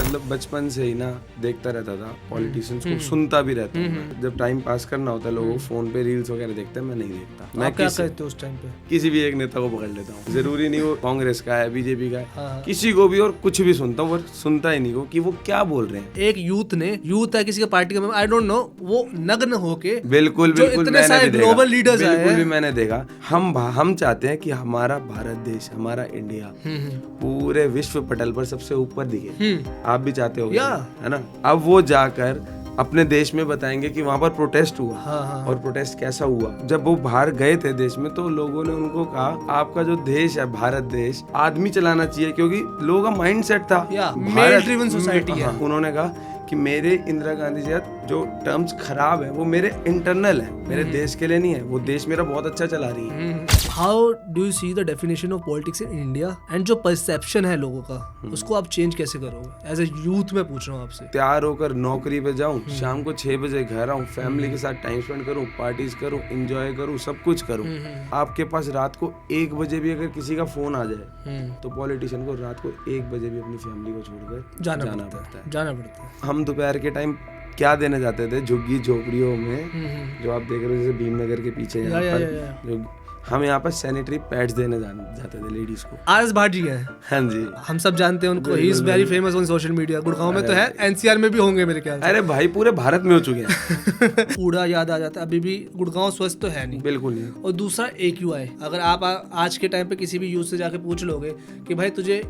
मतलब बचपन से ही ना देखता रहता था पॉलिटिशियंस को, सुनता भी रहता हूँ मैं। जब टाइम पास करना होता है लोगों फोन पे रील्स वगैरह देखते हैं, मैं नहीं देखता। मैं क्या कहते हो उस टाइम पे? किसी भी एक नेता को पकड़ लेता हूँ, जरूरी नहीं वो कांग्रेस का है, बीजेपी का है, किसी को भी, और कुछ भी सुनता हूँ, और सुनता ही नहीं हो कि वो क्या बोल रहे हैं। एक यूथ है किसी का पार्टी का, आई डोंट नो, वो नग्न होके बिल्कुल जो बिल्कुल इतने सारे ग्लोबल लीडर्स आए बिल्कुल हैं, भी मैंने देखा। हम चाहते हैं कि हमारा भारत देश, हमारा इंडिया पूरे विश्व पटल पर सबसे ऊपर दिखे। आप भी चाहते हो, है ना? अब वो जाकर अपने देश में बताएंगे कि वहां पर प्रोटेस्ट हुआ। और प्रोटेस्ट कैसा हुआ। जब वो बाहर गए थे देश में, तो लोगों ने उनको कहा आपका जो देश है भारत देश, आदमी चलाना चाहिए, क्योंकि लोगों का माइंड सेट था मेल ड्रिवन सोसाइटी है। उन्होंने कहा कि मेरे इंदिरा गांधी जी जो टर्म्स खराब है वो मेरे इंटरनल है, मेरे देश के लिए नहीं है, वो देश मेरा बहुत अच्छा चला रही है। How do you see the definition of politics in India, and जो परसेप्शन है लोगों का, उसको आप चेंज कैसे करोगे? एज ए यूथ में पूछ रहा हूँ आपसे। तैयार होकर नौकरी पे जाऊँ, शाम को 6 बजे घर आऊँ, फैमिली के साथ टाइम स्पेंड करूँ, पार्टीज करूँ, एंजॉय करूँ, सब कुछ करूँ। आपके पास रात को 1 बजे भी अगर किसी का फोन आ जाए, तो पॉलिटिशियन को रात को 1 बजे भी अपनी फैमिली को छोड़कर जाना पड़ता है। हम दोपहर के टाइम क्या देने जाते थे झुग्गी झोपड़ियों में, जो आप देख रहे हो जैसे भीमनगर के पीछे यहाँ पर, जो हम यहाँ पर सैनिटरी पैड्स देने जाते थे लेडीज को। आरएस भाट जी हैं। हाँ जी, हम सब जानते हैं उनको, he is very famous on social media. Gurgaon में तो है, एनसीआर में भी होंगे मेरे ख्याल से। अरे भाई पूरे भारत में हो चुके हैं। कूड़ा याद आ जाता है, अभी भी गुड़गांव स्वस्थ तो है नहीं, बिल्कुल नहीं। और दूसरा AQI, अगर आप आज के टाइम पे किसी भी यूथ से जाके पूछ लोगे कि भाई तुझे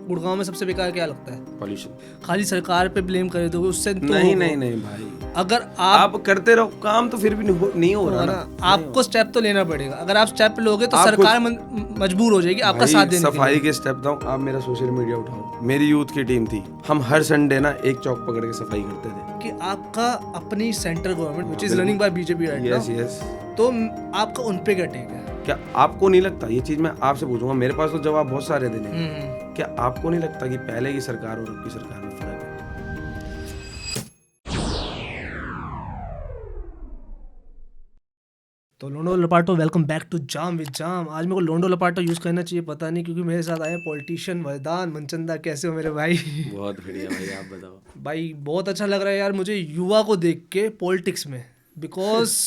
गुड़गांव में सबसे बेकार क्या लगता है, पॉल्यूशन। खाली सरकार पे ब्लेम कर दोगे उससे तो नहीं भाई, अगर आप करते रहो काम तो फिर भी नहीं हो रहा ना। आपको स्टेप तो लेना पड़ेगा। अगर आप स्टेप लोगे तो सरकार मजबूर हो जाएगी आपका साथ देने के लिए। सफाई के स्टेप दो। आप मेरा सोशल मीडिया उठाओ, मेरी यूथ की टीम थी, हम हर संडे ना एक चौक पकड़ के सफाई करते थे। कि आपका अपनी central government which is running by BJP right now, yes, तो आपका उन पे क्या टेक है? क्या आपको नहीं लगता, ये चीज मैं आपसे पूछूंगा, मेरे पास तो जवाब बहुत सारे देने हैं, क्या आपको नहीं लगता कि पहले की सरकार और अब की सरकार में फर्क है? तो लोंडो लपाटो, welcome back to Jam with Jam. आज मेरे को लोंडो लपाटो यूज करना चाहिए, पता नहीं, क्योंकि मेरे साथ आए पॉलिटिशियन वरदान मनचंदा। कैसे हो मेरे भाई? बहुत बढ़िया भाई, आप बताओ। भाई बहुत अच्छा लग रहा है यार मुझे युवा को देख के पॉलिटिक्स में, बिकॉज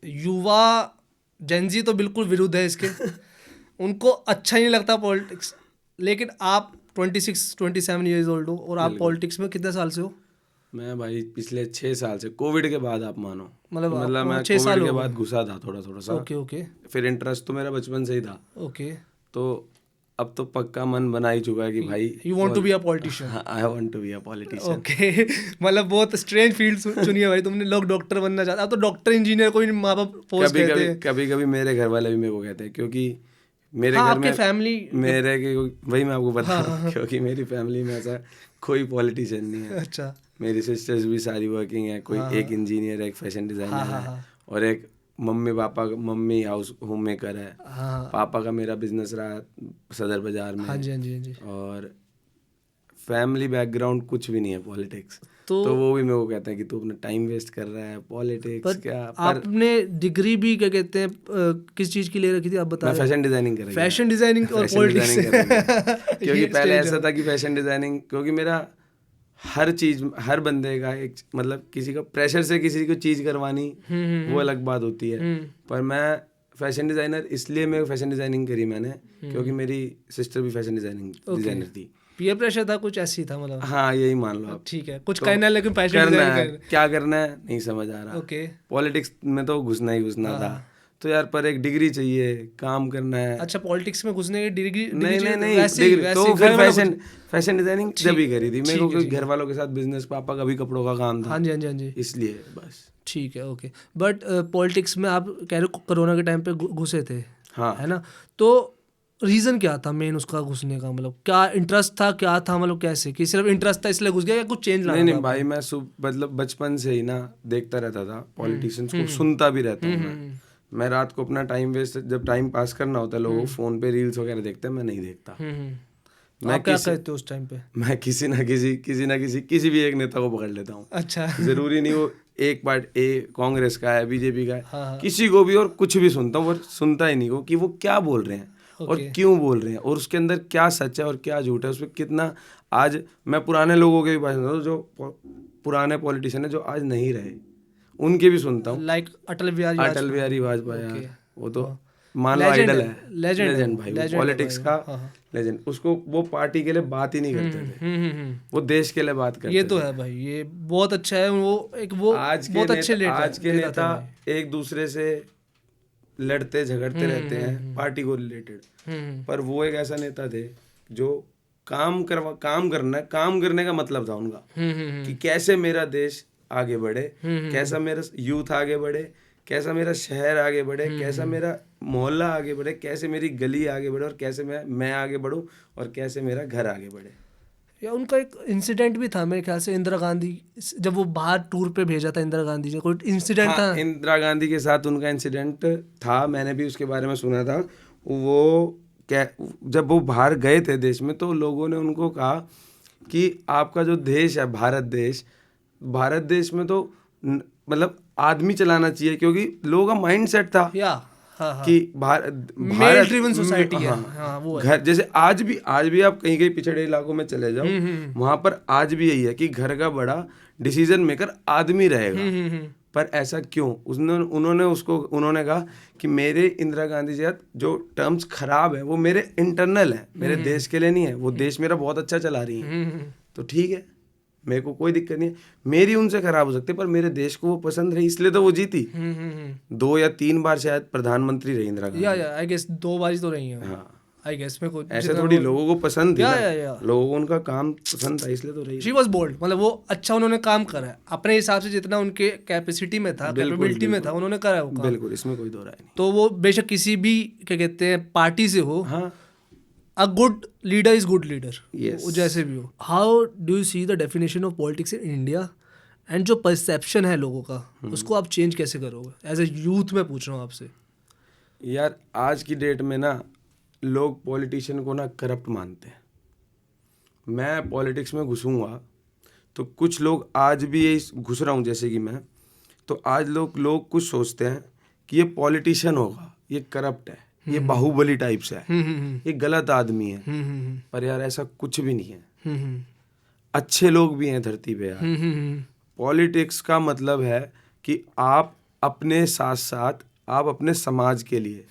युवा जेनजी तो बिल्कुल विरुद्ध है इसके। उनको अच्छा ही नहीं लगता पॉलिटिक्स, लेकिन आप 26-27 ईयर्स ओल्ड हो और आप पॉलिटिक्स में कितने साल से हो? मैं भाई पिछले 6 साल से, कोविड के बाद आप मानो, मतलब मैं कोविड के बाद घुसा था थोड़ा सा। ओके। फिर इंटरेस्ट तो मेरा बचपन से ही था। ओके, तो अब तो पक्का मन बना ही चुका है कि भाई you want to be a politician. I want to be a politician. Okay, मतलब बहुत स्ट्रेंज फील्ड चुनी है भाई तुमने। लोग डॉक्टर बनना चाहते, अब तो डॉक्टर इंजीनियर कोई माँ बाप फोर्स करते हैं। कभी मेरे घर वाले भी मेरे को कहते हैं, क्योंकि मेरे घर में फैमिली वही मैं आपको बता रहा हूँ, क्योंकि मेरी फैमिली में ऐसा कोई पॉलिटिशियन नहीं है। अच्छा। मेरी सिस्टर्स भी सारी वर्किंग है, कोई एक इंजीनियर है, एक फैशन डिजाइनर है, और एक मम्मी हाउस होम मेकर है। पापा का मेरा बिजनेस रहा सदर बाजार में। हाँ जी। और फैमिली बैकग्राउंड कुछ भी नहीं है पॉलिटिक्स, तो वो भी मेरे को कहते हैं कि तू अपना टाइम वेस्ट कर रहा है पॉलिटिक्स क्या। आपने डिग्री भी क्या कहते हैं किस चीज की ले रखी थी आप बता? मैं फैशन डिजाइनिंग कर रहा हूं। फैशन डिजाइनिंग और पॉलिटिक्स क्योंकि पहले ऐसा था कि फैशन डिजाइनिंग, क्योंकि मेरा हर चीज, हर बंदे का एक मतलब किसी का प्रेशर से किसी को चीज करवानी वो अलग बात होती है। पर मैं फैशन डिजाइनर इसलिए मैं फैशन डिजाइनिंग करी मैंने, क्योंकि मेरी सिस्टर भी फैशन डिजाइनर थी। पीयर प्रेशर था कुछ ऐसी था मतलब? हाँ यही मान लो आप। ठीक है, कुछ करना है लेकिन फैशन डिजाइनिंग क्या करना है नहीं समझ आ रहा। ओके, पॉलिटिक्स में तो घुसना ही था, तो यार पर एक डिग्री चाहिए, काम करना है। अच्छा, पॉलिटिक्स में घुसने की डिग्री नहीं डिग्री तो फिर फैशन डिजाइनिंग जब ही करी थी मेरे को, घर वालों के साथ बिजनेस, पापा का भी कपड़ों का काम था। हाँ जी, इसलिए बस। ठीक है, ओके। बट पॉलिटिक्स में आप कह रहे हो कोरोना के टाइम पे घुसे थे, हाँ है ना? तो रीजन क्या था मेन उसका घुसने का? मतलब क्या इंटरेस्ट था, क्या था, मतलब कैसे, कि सिर्फ इंटरेस्ट था इसलिए घुस गया या कुछ चेंज लाना? नहीं भाई, मैं मतलब बचपन से ही ना देखता रहता था पॉलिटिशियंस को, सुनता भी रहता हूँ मैं रात को अपना टाइम वेस्ट, जब टाइम पास करना होता है लोगों फोन पे रील्स वगैरह देखते हैं, मैं नहीं देखता। मैं क्या कहते हो उस टाइम पे? मैं किसी ना किसी भी एक नेता को पकड़ लेता हूँ। अच्छा। जरूरी नहीं वो एक कांग्रेस का है, बीजेपी का है, किसी को भी, और कुछ भी सुनता हूँ, और सुनता ही नहीं हो कि वो क्या बोल रहे हैं और क्यों बोल रहे हैं, और उसके अंदर क्या सच है और क्या झूठ है, उसमें कितना आज मैं पुराने लोगों के भी बात सुनता हूँ, जो पुराने पॉलिटिशियन है जो आज नहीं रहे, उनके भी सुनता हूँ। लाइक अटल बिहारी वाजपेयी यार, वो तो मान लो Legend आइडल है, है, legend है लेजेंड वो, भाई, legend वो है पॉलिटिक्स भाई, का हाँ। लेजेंड। उसको वो पार्टी के लिए बात ही नहीं करते थे, वो देश के लिए बात करते ये थे। तो है भाई, ये बहुत अच्छा है। वो बहुत अच्छे आज के नेता थे नेता भाई। एक दूसरे से लड़ते झगड़ते रहते हैं पार्टी को रिलेटेड, पर वो एक ऐसा नेता थे जो काम करने का मतलब था उनका, कि कैसे मेरा देश आगे बढ़े, कैसा मेरा यूथ आगे बढ़े, कैसा मेरा शहर आगे बढ़े, कैसा मेरा मोहल्ला आगे बढ़े, कैसे मेरी गली आगे बढ़े, और कैसे मैं आगे बढ़ूं, और कैसे मेरा घर आगे बढ़े। या उनका एक इंसिडेंट भी था मेरे ख्याल से, इंदिरा गांधी, जब वो बाहर टूर पे भेजा था इंदिरा गांधी जी, कोई इंसिडेंट था। इंदिरा गांधी के साथ उनका इंसिडेंट था, मैंने भी उसके बारे में सुना था। वो क्या, जब वो बाहर गए थे देश में, तो लोगों ने उनको कहा कि आपका जो देश है भारत देश में तो मतलब आदमी चलाना चाहिए, क्योंकि लोगों का माइंड सेट था कि मेल ड्रिवन सोसाइटी है। हाँ, वो है। घर जैसे आज भी आप कहीं कहीं पिछड़े इलाकों में चले जाओ, वहां पर आज भी यही है कि घर का बड़ा डिसीजन मेकर आदमी रहेगा। पर ऐसा क्यों? उन्होंने कहा कि मेरे इंदिरा गांधी जी जो टर्म्स खराब है वो मेरे इंटरनल है, मेरे देश के लिए नहीं है, वो देश मेरा बहुत अच्छा चला रही है, तो ठीक है, मेरे को कोई दिक्कत नहीं है, मेरी उनसे खराब हो सकती है, पर मेरे देश को वो पसंद रही, इसलिए तो वो जीती। 2 या 3 बार शायद प्रधानमंत्री रही इंदिरा गांधी। या आई गेस 2 बार ही तो रही है। हाँ, आई गेस में कोई ऐसे थोड़ी लोगों को पसंद थी ना, या लोगों को उनका काम पसंद था, इसलिए तो रही। शी वॉज बोल्ड, मतलब वो अच्छा उन्होंने काम करा है अपने हिसाब से, जितना उनके कैपेसिटी में था, कैपेबिलिटी में था, उन्होंने करा है वो काम। बिल्कुल, इसमें कोई दो राय नहीं। तो वो बेशक किसी भी क्या कहते हैं पार्टी से हो, हाँ, a good leader is good leader, Yes. वो जैसे भी हो। How do you see the definition of politics in India, and जो परसेप्शन है लोगों का, उसको आप चेंज कैसे करोगे? एज ए यूथ में पूछ रहा हूँ आपसे। यार आज की डेट में ना लोग पॉलिटिशियन को ना करप्ट मानते हैं। मैं पॉलिटिक्स में घुसूंगा तो कुछ लोग, आज भी यही घुस रहा हूँ जैसे कि मैं, तो आज लोग कुछ सोचते हैं कि ये पॉलिटिशियन होगा, ये करप्ट है, ये बाहुबली टाइप से है, ये गलत आदमी है। पर यार ऐसा कुछ भी नहीं है, अच्छे लोग भी हैं धरती पे यार। पॉलिटिक्स का मतलब है कि आप अपने साथ साथ आप अपने समाज के लिए,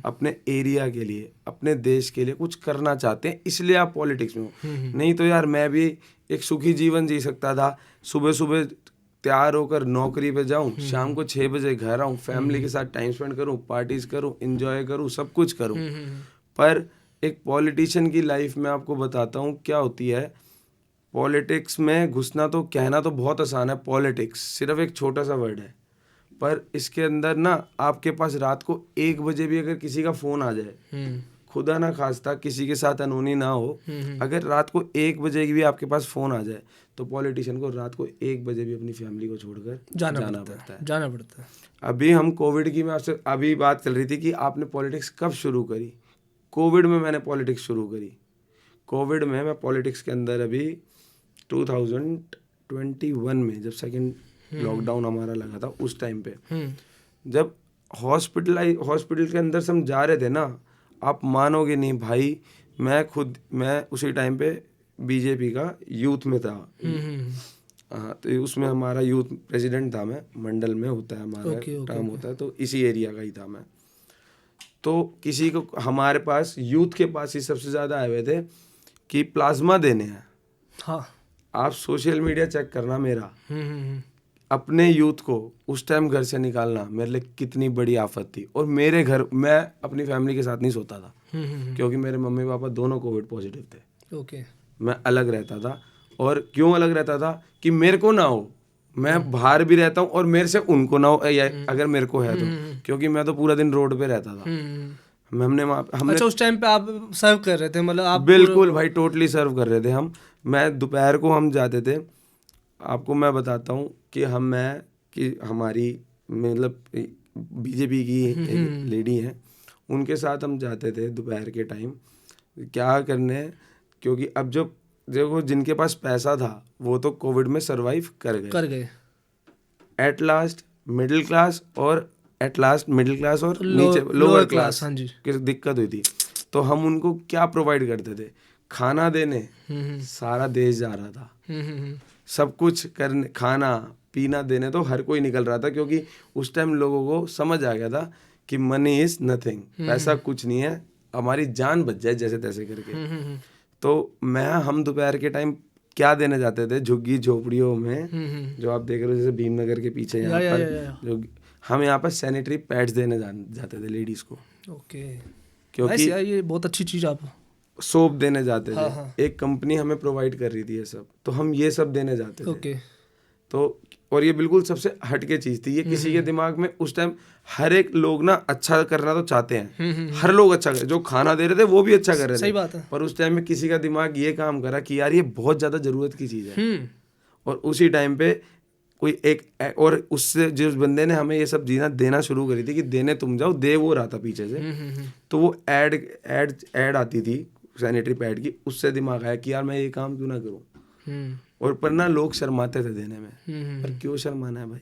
अपने एरिया के लिए, अपने देश के लिए कुछ करना चाहते हैं, इसलिए आप पॉलिटिक्स में हो। नहीं तो यार मैं भी एक सुखी जीवन जी सकता था, सुबह सुबह तैयार होकर नौकरी पे जाऊं, शाम को 6 बजे घर आऊं, फैमिली के साथ टाइम स्पेंड करूं, पार्टीज करूं, एंजॉय करूं, सब कुछ करूं। पर एक पॉलिटिशियन की लाइफ में आपको बताता हूं क्या होती है। पॉलिटिक्स में घुसना तो कहना तो बहुत आसान है, पॉलिटिक्स सिर्फ एक छोटा सा वर्ड है, पर इसके अंदर ना आपके पास रात को 1 बजे भी अगर किसी का फोन आ जाए, खुदा ना खास्ता किसी के साथ अनहोनी ना हो, अगर रात को 1 बजे भी आपके पास फोन आ जाए, तो पॉलिटिशियन को रात को 1 बजे भी अपनी फैमिली को छोड़कर जाना पड़ता है। अभी हम कोविड की, मैं आपसे अभी बात चल रही थी कि आपने पॉलिटिक्स कब शुरू करी। कोविड में मैंने पॉलिटिक्स शुरू करी। कोविड में मैं पॉलिटिक्स के अंदर अभी 2021 में, जब सेकेंड लॉकडाउन हमारा लगा था, उस टाइम पे जब हॉस्पिटल के अंदर से हम जा रहे थे ना, आप मानोगे नहीं भाई, मैं उसी टाइम पे बीजेपी का यूथ में था। हाँ, तो उसमें हमारा यूथ प्रेसिडेंट था, मैं मंडल में होता है हमारा टर्म होता है, तो इसी एरिया का ही था मैं। तो किसी को हमारे पास यूथ के पास ही सबसे ज़्यादा आए हुए थे कि प्लाज्मा देने हैं। हाँ, आप सोशल मीडिया चेक करना मेरा, अपने यूथ को उस टाइम घर से निकालना मेरे लिए कितनी बड़ी आफत थी। और मेरे घर, मैं अपनी फैमिली के साथ नहीं सोता था, क्योंकि मेरे मम्मी पापा दोनों कोविड पॉजिटिव थे। ओके। मैं अलग रहता था, और क्यों अलग रहता था कि मेरे को ना हो, मैं बाहर भी रहता हूँ और मेरे से उनको ना हो, अगर मेरे को है तो, क्योंकि मैं तो पूरा दिन रोड पे रहता था। हमने अच्छा, उस टाइम पे आप सर्व कर रहे थे, मतलब आप? बिल्कुल भाई, टोटली सर्व कर रहे थे हम। मैं दोपहर को हम जाते थे, आपको मैं बताता हूँ कि हमारी मतलब बीजेपी की एक लेडी हैं, उनके साथ हम जाते थे दोपहर के टाइम क्या करने, क्योंकि अब जो देखो जिनके पास पैसा था वो तो कोविड में सरवाइव कर गए। एट लास्ट मिडिल क्लास और नीचे लोअर क्लास की दिक्कत हुई थी। तो हम उनको क्या प्रोवाइड करते थे, खाना देने सारा देश जा रहा था, सब कुछ करने, खाना पीना देने तो हर कोई निकल रहा था, क्योंकि उस टाइम लोगों को समझ आ गया था कि मनी इज नथिंग, पैसा कुछ नहीं है, हमारी जान बच जाए जैसे तैसे करके। तो हम दोपहर के टाइम क्या देने जाते थे झुग्गी झोपड़ियों में, जो आप देख रहे हो जैसे भीमनगर के पीछे यहाँ पर, जो हम यहाँ पर सैनिटरी पैड्स देने जाते थे लेडीज को। ओके, क्योंकि यार ये बहुत अच्छी चीज आप। सोप देने जाते थे, एक कंपनी हमें प्रोवाइड कर रही थी ये सब, तो हम ये सब देने जाते थे। ओके। तो और ये बिल्कुल सबसे हटके चीज थी, ये किसी के दिमाग में उस टाइम हर एक लोग ना अच्छा करना तो चाहते हैं, हर लोग अच्छा कर, जो खाना दे रहे थे वो भी अच्छा कर रहे थे, सही बात है। पर उस टाइम में किसी का दिमाग ये काम करा कि यार ये बहुत ज्यादा जरूरत की चीज है, और उसी टाइम पे कोई एक, और उससे जिस बंदे ने हमें ये सब देना शुरू करी थी कि देने तुम जाओ, दे वो रहा था पीछे से, तो वो एड आती थी सैनिटरी पैड की, उससे दिमाग आया कि यार मैं ये काम क्यों ना करूं। और पर ना लोग शर्माते थे देने में, पर क्यों शर्माना है भाई,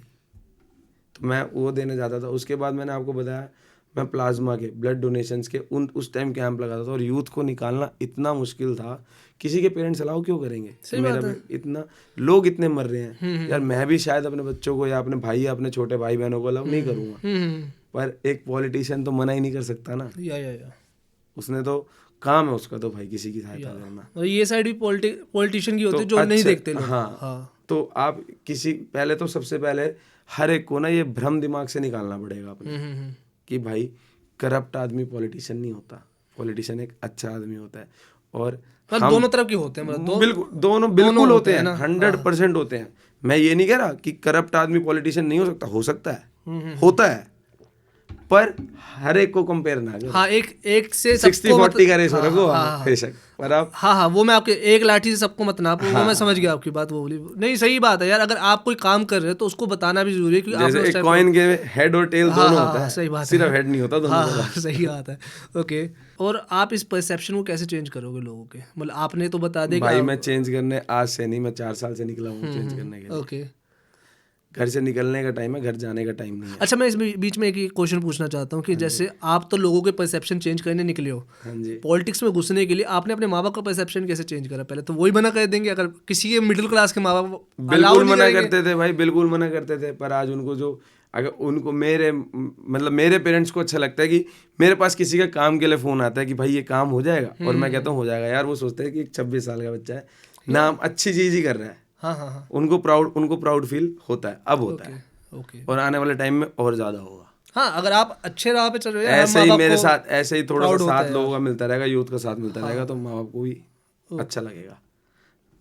तो मैं वो देने जाता था। उसके बाद मैंने आपको बताया मैं प्लाज्मा के ब्लड डोनेशंस के उस टाइम कैंप लगाता था, और यूथ को निकालना इतना मुश्किल था, किसी के पेरेंट्स अलाउ क्यों करेंगे, मेरा इतना लोग इतने मर रहे हैं यार, मैं भी शायद अपने बच्चों को या अपने भाई या अपने छोटे भाई बहनों को अलाउ नहीं करूँगा, पर एक पॉलिटिशियन तो मना ही नहीं कर सकता ना, उसने तो काम है उसका तो भाई किसी की सहायता करना। और ये साइड भी पॉलिटिशियन की होती है जो नहीं देखते लोग। हाँ, तो आप पहले तो सबसे पहले हर एक को ना ये भ्रम दिमाग से निकालना पड़ेगा अपने, कि भाई करप्ट आदमी पॉलिटिशियन नहीं होता, पॉलिटिशियन एक अच्छा आदमी होता है, और हम दोनों तरफ के होते हैं, बिल्कुल दोनों होते हैं, 100% होते हैं। मैं ये नहीं कह रहा कि करप्ट आदमी पॉलिटिशियन नहीं हो सकता है, होता है, पर हर एक को कंपेयर ना करो। हाँ, एक से 60-40 का रेशो रखो बेशक, पर आप हाँ वो मैं आपके एक लाठी से सबको मत नापो, वो मैं समझ गया आपकी बात, वो बोली नहीं, सही बात है यार, अगर आप कोई काम कर रहे हो तो उसको बताना भी जरूरी है, क्योंकि जैसे एक कॉइन के हेड और टेल दोनों होता है, सही बात, सिर्फ हेड नहीं होता दोनों का। सही बात है। ओके, और आप इस परसेप्शन को कैसे चेंज करोगे लोगों के, मतलब आपने तो बता दिया भाई मैं चेंज करने आज से नहीं, मैं 4 साल से निकला हूँ चेंज करने के लिए। ओके, घर से निकलने का टाइम है, घर जाने का टाइम नहीं है। अच्छा, मैं इस बीच में एक क्वेश्चन पूछना चाहता हूँ कि जैसे आप तो लोगों के परसेप्शन चेंज करने निकले हो, हाँ जी, पॉलिटिक्स में घुसने के लिए आपने अपने माँ बाप का परसेप्शन कैसे चेंज करा? पहले तो वही मना कर देंगे, अगर किसी के मिडिल क्लास के माँ बाप बिल्कुल मना करते थे भाई, बिल्कुल मना करते थे, पर आज उनको जो अगर उनको मेरे पेरेंट्स को अच्छा लगता है कि मेरे पास किसी का काम के लिए फ़ोन आता है कि भाई ये काम हो जाएगा, और मैं कहता हूँ हो जाएगा यार, वो सोचते हैं कि 26 साल का बच्चा है, नाम अच्छी चीज़ ही कर रहा है। हाँ, उनको प्राउड फील होता है, अब होता है, और आने वाले टाइम में और ज़्यादा होगा। हाँ, अगर आप अच्छे राह पे चल रहे हैं, ऐसे ही मेरे साथ ऐसे ही थोड़ा सा साथ लोगों का मिलता रहेगा, यूथ का साथ मिलता रहेगा, तो माँ बाप को भी अच्छा लगेगा।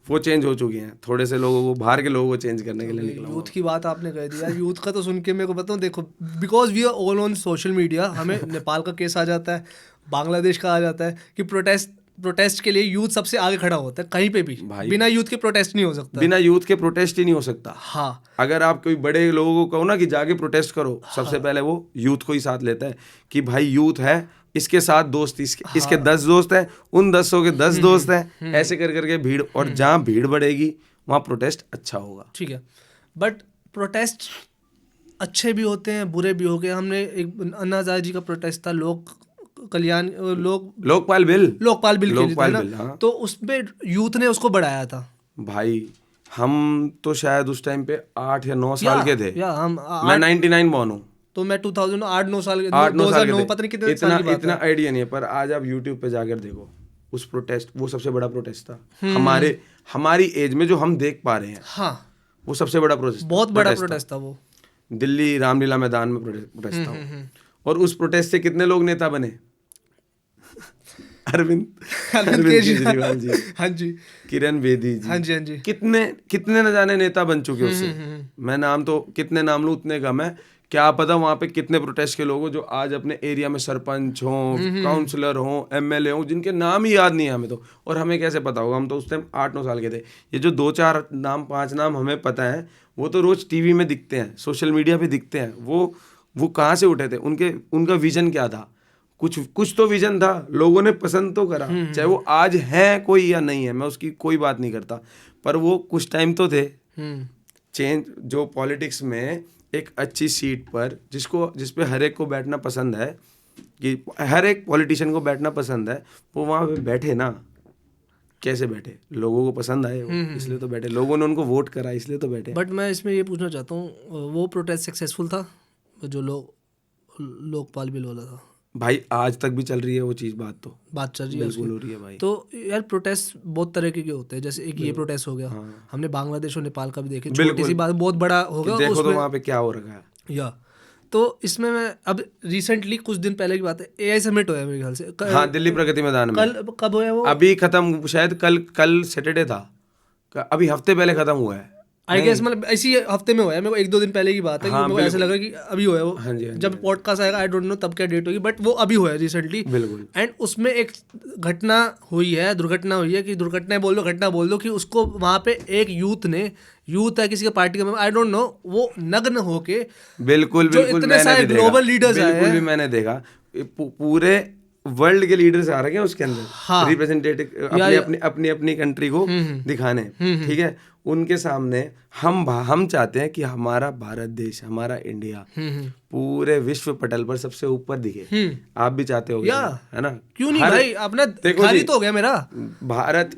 वो चेंज हो चुके हैं, थोड़े से लोगों को, बाहर के लोगों को चेंज करने के लिए निकला। यूथ की बात आपने कह दी यार, यूथ का तो सुन के मेरे को बताऊँ, देखो because we are all on social media, हमें नेपाल का केस आ जाता है, बांग्लादेश का आ जाता है, कि प्रोटेस्ट के लिए यूथ सबसे आगे खड़ा होता है, कहीं पे भी बिना यूथ के प्रोटेस्ट नहीं हो सकता, बिना यूथ के प्रोटेस्ट ही नहीं हो सकता। हाँ, अगर आप कोई बड़े लोगों को कहो ना कि जाके प्रोटेस्ट करो, सबसे पहले वो यूथ को ही साथ लेता है कि भाई यूथ है, इसके साथ दोस्त, इसके 10 दोस्त हैं, उन 10 के 10 दोस्त हैं, ऐसे कर करके भीड़, और जहाँ भीड़ बढ़ेगी वहाँ प्रोटेस्ट अच्छा होगा। ठीक है, बट प्रोटेस्ट अच्छे भी होते हैं, बुरे भी हो गए। हमने एक अन्ना हजारे जी का प्रोटेस्ट था, लोकपाल बिल के लिए था ना, हाँ। तो उसमें यूथ ने उसको बढ़ाया था भाई, हम तो शायद उस टाइम पे 8 या 9 साल के थे, मैं 99 बॉर्न हूँ, तो मैं 2008-9 साल के, 2009 पता नहीं कितने साल की बात है, इतना आइडिया नहीं है, पर आज आप यूट्यूब पे जाकर देखो, उस प्रोटेस्ट, वो सबसे बड़ा प्रोटेस्ट था हमारी एज में, जो हम देख पा रहे हैं। हाँ, वो सबसे बड़ा प्रोटेस्ट, बहुत बड़ा प्रोटेस्ट था वो, दिल्ली रामलीला मैदान में प्रोटेस्ट था। और उस प्रोटेस्ट से कितने लोग नेता बने? अरविंद केजरीवाल जी, हाँ जी, किरण बेदी जी, हाँ जी, कितने न जाने नेता बन चुके उससे। मैं नाम तो कितने नाम लूं उतने कम है, क्या पता वहाँ पे कितने प्रोटेस्ट के लोग हो जो आज अपने एरिया में सरपंच हों, काउंसलर हों, एमएलए हों, जिनके नाम ही याद नहीं है हमें तो। और हमें कैसे पता होगा, हम तो उस टाइम 8-9 साल के थे। ये जो 2-4 नाम 5 नाम हमें पता है, वो तो रोज टीवी में दिखते हैं, सोशल मीडिया पे दिखते हैं। वो कहाँ से उठे थे? उनका विजन क्या था? कुछ तो विजन था, लोगों ने पसंद तो करा, चाहे वो आज है कोई या नहीं है, मैं उसकी कोई बात नहीं करता, पर वो कुछ टाइम तो थे। चेंज जो पॉलिटिक्स में एक अच्छी सीट पर जिस पे हर एक को बैठना पसंद है, कि हर एक पॉलिटिशियन को बैठना पसंद है, वो वहाँ पे बैठे ना, कैसे बैठे, लोगों को पसंद आए इसलिए तो बैठे, लोगों ने उनको वोट करा इसलिए तो बैठे। बट मैं इसमें ये पूछना चाहता हूँ, वो प्रोटेस्ट सक्सेसफुल था जो लोकपाल बिल वाला था? भाई आज तक भी चल रही है वो चीज़, बात चल रही है, बिल्कुल हो रही है भाई। तो यार प्रोटेस्ट बहुत तरह के होते हैं, जैसे एक ये प्रोटेस्ट हो गया, हमने बांग्लादेश और नेपाल का भी देखे, छोटी सी बात बहुत बड़ा हो गया, देखो तो वहाँ पे क्या हो रखा है। या तो इसमें मैं अब रिसेंटली कुछ दिन पहले की बात है, AI समिट होया मेरे ख्याल से, हाँ दिल्ली प्रगति मैदान में। कल कब होया वो? अभी खत्म शायद, कल सैटरडे था, अभी हफ्ते पहले खत्म हुआ है आई गेस, मतलब इसी हफ्ते में हुआ है, मेरे को 1-2 दिन पहले की बात है। हाँ, मेरे को ऐसा लगा कि अभी हुआ है वो। हाँ जी, जब पॉडकास्ट आएगा आई डोंट नो तब क्या डेट होगी, बट वो अभी हुआ है रिसेंटली। बिल्कुल। एंड उसमें एक घटना हुई है, दुर्घटना हुई है, कि दुर्घटना बोल दो घटना बोल दो, कि उसको वहाँ पे एक यूथ है किसी का पार्टी का, आई डोंट नो, वो नग्न होके, बिल्कुल जो इतने सारे ग्लोबल लीडर्स आए हैं, मैंने देखा पूरे वर्ल्ड के लीडर्स आ रहे हैं उसके अंदर, हाँ, रिप्रेजेंटेटिव अपनी कंट्री को दिखाने, ठीक है, उनके सामने हम चाहते हैं कि हमारा भारत देश, हमारा इंडिया पूरे विश्व पटल पर सबसे ऊपर दिखे। आप भी चाहते हो, है ना? क्यों नहीं भाई, अपना खाली तो हो गया मेरा। भारत,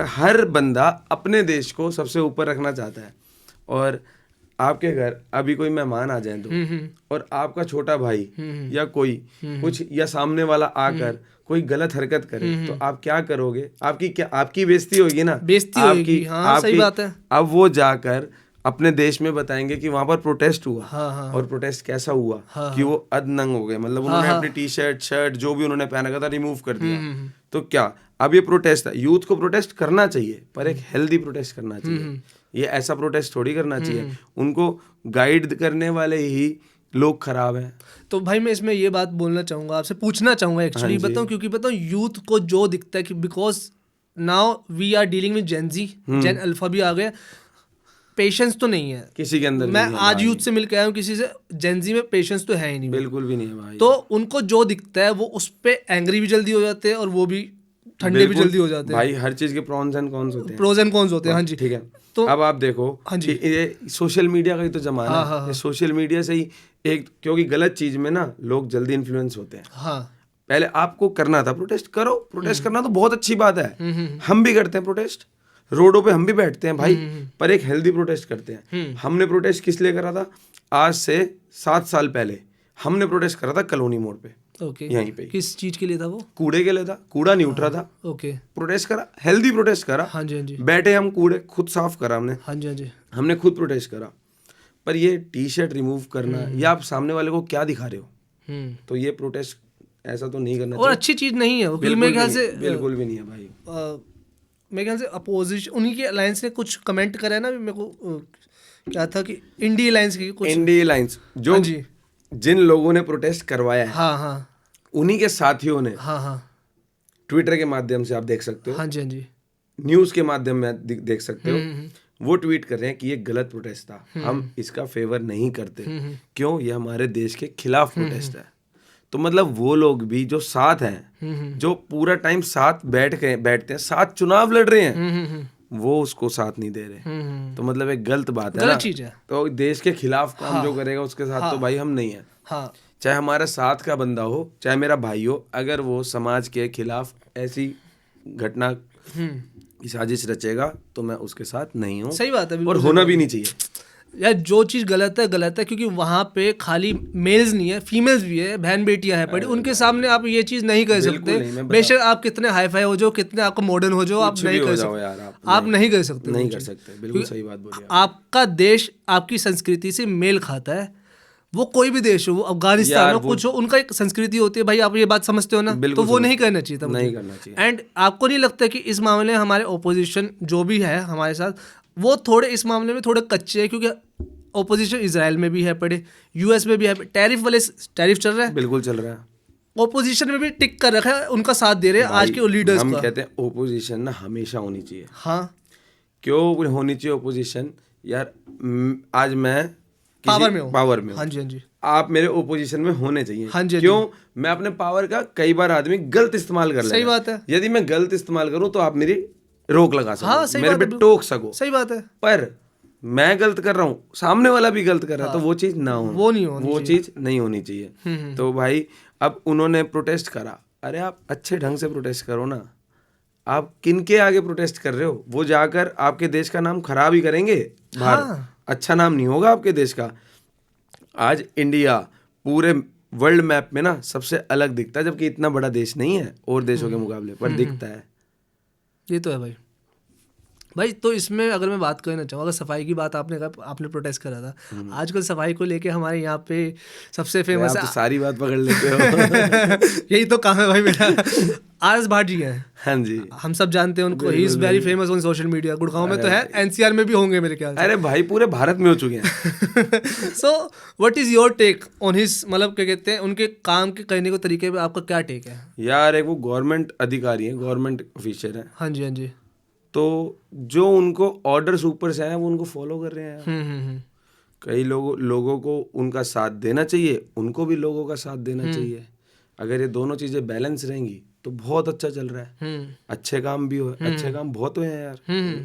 हर बंदा अपने देश को सबसे ऊपर रखना चाहता है, और आपके घर अभी कोई मेहमान आ जाए तो, और आपका छोटा भाई या कोई कुछ, या सामने वाला आकर कोई गलत हरकत करे, तो आप क्या करोगे? आपकी बेइज्जती होगी ना, बेइज्जती होगी, हाँ, सही बात है। अब वो जाकर अपने देश में बताएंगे कि वहां पर प्रोटेस्ट हुआ, हाँ, और प्रोटेस्ट कैसा हुआ, कि वो अधनंग हो गए, मतलब उन्होंने अपनी टी-शर्ट शर्ट जो भी उन्होंने पहना था रिमूव कर दिया। तो क्या अब ये प्रोटेस्ट है? यूथ को प्रोटेस्ट करना चाहिए, पर एक हेल्दी प्रोटेस्ट करना चाहिए। ये ऐसा प्रोटेस्ट थोड़ी करना चाहिए, उनको गाइड करने वाले ही लोग खराब हैं। तो भाई मैं इसमें ये बात बोलना चाहूँगा, आपसे पूछना चाहूँगा एक्चुअली, बताऊँ, क्योंकि बताऊँ यूथ को जो दिखता है कि because now we are dealing with Gen Z, Gen Alpha भी आ गया, पेशेंस तो नहीं है किसी के अंदर। मैं आज यूथ से मिलकर आया हूँ किसी से, जेन जी में पेशेंस तो है ही नहीं, बिल्कुल भी नहीं है भाई। तो उनको जो दिखता है वो उस पे एंग्री भी जल्दी हो जाते हैं, और वो भी ठंडे भी जल्दी हो जाते हैं। भाई हर चीज के प्रोज एंड कॉन्स होते हैं, हाँ जी, ठीक है। तो अब आप देखो, हाँ जी, ये सोशल मीडिया का ही तो जमाना है, सोशल मीडिया से ही एक, क्योंकि गलत चीज में ना लोग जल्दी इन्फ्लुएंस होते हैं। हाँ, पहले आपको करना था प्रोटेस्ट, करो, प्रोटेस्ट करना तो बहुत अच्छी बात है, हम भी करते हैं प्रोटेस्ट, रोडों पे हम भी बैठते हैं भाई, पर एक हेल्दी प्रोटेस्ट करते हैं। हमने प्रोटेस्ट किस लिए करा था? आज से 7 साल पहले हमने प्रोटेस्ट करा था कॉलोनी मोड़ पे, यहीं पे। किस चीज के लिए था वो? कूड़े के लिए था, कूड़ा नहीं उठ रहा था। प्रोटेस्ट करा, हेल्दी प्रोटेस्ट करा। हाँ जी, हाँ जी। बैठे हम, कूड़े खुद साफ करा हमने। हाँ जी, हाँ जी। हमने खुद प्रोटेस्ट करा। पर ये टी-शर्ट रिमूव करना, या आप सामने वाले को क्या दिखा रहे हो, तो ये प्रोटेस्ट ऐसा तो नहीं करना चाहिए, और अच्छी चीज नहीं है वो, मेरे ख्याल से बिल्कुल भी नहीं है भाई। मेरे ख्याल से अपोजिशन, उन्हीं के अलायंस ने कुछ कमेंट करा है ना, मेरे को क्या था कि इंडिया अलायंस की कुछ, इंडिया अलायंस जो जिन लोगों ने प्रोटेस्ट करवाया है, हाँ हाँ, उन्हीं के साथियों ने, हाँ हाँ, ट्विटर के माध्यम से आप देख सकते हो, हाँ जी, हाँ जी, न्यूज के माध्यम में देख सकते हो, वो ट्वीट कर रहे हैं कि ये गलत प्रोटेस्ट था, हम इसका फेवर नहीं करते, क्यों? ये हमारे देश के खिलाफ प्रोटेस्ट है। तो मतलब वो लोग भी जो साथ हैं, जो पूरा टाइम साथ बैठते हैं, साथ चुनाव लड़ रहे हैं, वो उसको साथ नहीं दे रहे, तो मतलब एक गलत बात है, गलत चीज है। तो देश के खिलाफ काम जो करेगा उसके साथ तो भाई हम नहीं है। हाँ, चाहे हमारा साथ का बंदा हो, चाहे मेरा भाई हो, अगर वो समाज के खिलाफ ऐसी घटना की साजिश रचेगा तो मैं उसके साथ नहीं हूँ। सही बात है, और होना भी नहीं चाहिए यार, जो चीज़ गलत है, क्योंकि वहाँ पे खाली मेल्स नहीं है, फीमेल्स भी है, बहन बेटियां हैं पड़ी, उनके सामने आप ये चीज़ नहीं कर सकते, बेशक आप कितने हाई फाई हो जाओ, कितने आपको मॉडर्न हो जाओ, आप नहीं कर सकते, आप नहीं कर सकते, नहीं कर सकते, बिल्कुल सही बात बोली। आपका देश आपकी संस्कृति से मेल खाता है, वो कोई भी देश हो, वो अफगानिस्तान हो, कुछ हो, उनका एक संस्कृति होती है भाई, आप ये बात समझते हो ना, तो वो नहीं करना चाहिए था, नहीं करना चाहिए। एंड आपको नहीं लगता कि इस मामले में हमारे ओपोजिशन जो भी है हमारे साथ, वो थोड़े इस मामले में थोड़े कच्चे हैं, क्योंकि ओपोजिशन इजराइल में भी है पड़े, यूएस में भी है, टैरिफ चल रहा है, बिल्कुल चल रहा है, ओपोजिशन में भी टिक कर रखा है, उनका साथ दे रहे हैं आज के लीडर्स। हम कहते हैं ओपोजिशन ना हमेशा होनी चाहिए। हाँ, क्यों होनी चाहिए ओपोजिशन? यार आज मैं पावर में हूँ, हाँ जी, हाँ जी, आप मेरे ओपोजिशन में होने चाहिए। हाँ जी, क्यों? मैं अपने पावर का कई बार आदमी गलत इस्तेमाल कर लेगा। सही बात है। यदि मैं गलत इस्तेमाल करूं तो आप मेरी रोक लगा सको, हाँ, मेरे पे टोक सको। सही बात है। पर मैं गलत कर रहा हूँ, सामने वाला भी गलत कर रहा है, तो वो चीज ना हो, वो चीज नहीं होनी चाहिए। तो भाई अब उन्होंने प्रोटेस्ट करा, अरे आप अच्छे ढंग से प्रोटेस्ट करो ना, आप किन के आगे प्रोटेस्ट कर रहे हो? वो जाकर आपके देश का नाम खराब ही करेंगे बाहर। हाँ। अच्छा नाम नहीं होगा आपके देश का। आज इंडिया पूरे वर्ल्ड मैप में ना सबसे अलग दिखता है, जबकि इतना बड़ा देश नहीं है और देशों के मुकाबले, पर दिखता है। ये तो है भाई। भाई तो इसमें अगर मैं बात करना चाहूँ, अगर सफाई की बात आपने कहा, आपने प्रोटेस्ट करा था, आजकल सफाई को लेके हमारे यहाँ पे सबसे फेमस आप है तो सारी बात पकड़ लेते हो। यही तो काम है भाई मेरा। RS भाट जी हैं, हाँ जी, हम सब जानते हैं उनको, he is very famous on social media. Gurgaon में तो है, NCR में भी होंगे मेरे ख्याल से। अरे भाई पूरे भारत में हो चुके हैं। So what is your take on his, मतलब क्या कहते हैं, उनके काम के करने के तरीके पे आपका क्या टेक है? यार एक वो गवर्नमेंट अधिकारी है, गवर्नमेंट ऑफिसर है, हाँ जी, हाँ जी। तो जो उनको ऑर्डर्स ऊपर से आए हैं वो उनको फॉलो कर रहे हैं। कई लोगों को उनका साथ देना चाहिए, उनको भी लोगों का साथ देना चाहिए। अगर ये दोनों चीजें बैलेंस रहेंगी तो बहुत अच्छा चल रहा है। अच्छे काम भी हो, अच्छे काम बहुत हुए हैं यार,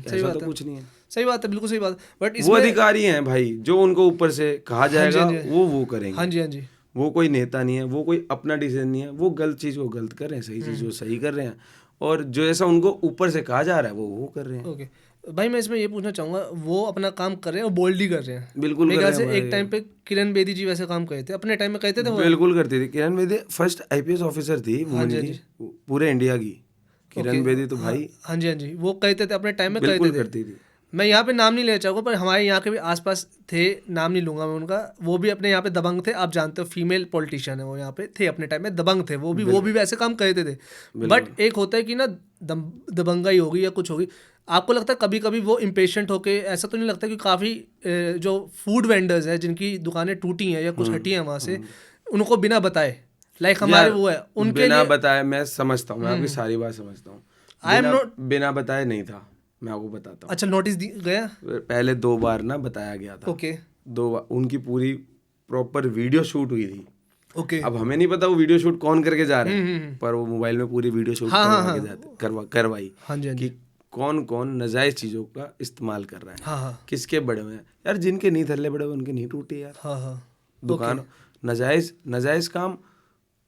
ऐसा तो कुछ नहीं है। सही बात है, बिल्कुल सही बात। बट वो अधिकारी हैं भाई, जो उनको ऊपर से कहा जाएगा वो करेंगे। हाँ जी, हाँ जी। वो कोई नेता नहीं है, वो कोई अपना डिसीजन नहीं है, वो गलत चीज को गलत कर रहे हैं, सही चीज को सही कर रहे हैं, और जो ऐसा उनको ऊपर से कहा जा रहा है वो कर रहे हैं। ओके भाई, मैं इसमें ये पूछना चाहूंगा, वो अपना काम कर रहे हैं और बोल्डली कर रहे हैं। बिल्कुल मेरे कर ख्याल रहे से हैं एक टाइम पे किरण बेदी जी वैसे काम करते थे, अपने टाइम में कहते थे वो। बिल्कुल करती थी Kiran Bedi, first IPS officer थी वुमेन की पूरे इंडिया की। किरण बेदी तो भाई, हाँ जी, हाँ जी, वो कहते थे अपने टाइम में, बिल्कुल कहते थे। करती थी। मैं यहाँ पे नाम नहीं लेना चाहूँगा, पर हमारे यहाँ के भी आसपास थे, नाम नहीं लूंगा मैं उनका, वो भी अपने यहाँ पे दबंग थे। आप जानते हो फीमेल पॉलिटिशियन है वो, यहाँ पे थे अपने टाइम में, दबंग थे वो भी वैसे काम करते थे। बट एक होता है कि ना दबंगाई होगी या कुछ होगी, आपको लगता है कभी कभी वो इम्पेशेंट होके, ऐसा तो नहीं लगता कि काफ़ी जो फूड वेंडर्स हैं जिनकी दुकानें टूटी हैं या कुछ हटी हैं वहाँ से, उनको बिना बताए, लाइक हमारे वो है उनके बिना बताए, मैं समझता हूँ, मैं आपकी सारी बात समझता हूँ। बिना बताए नहीं था, मैं आपको बताता हूँ। अच्छा, नोटिस गया? पहले 2 बार ना बताया गया था। ओके। 2 बार उनकी पूरी प्रॉपर वीडियो शूट हुई थी। ओके। अब हमें नहीं पता वो वीडियो शूट कौन करके जा रहे हैं, पर वो मोबाइल में पूरी वीडियो शूट करवाई कि कौन कौन नाजायज चीजों का इस्तेमाल कर रहा है, किसके बड़े हुए हैं। यार जिनके नहीं थल्ले बड़े हुए उनके नहीं टूटे यार। दुकान नाजायज काम,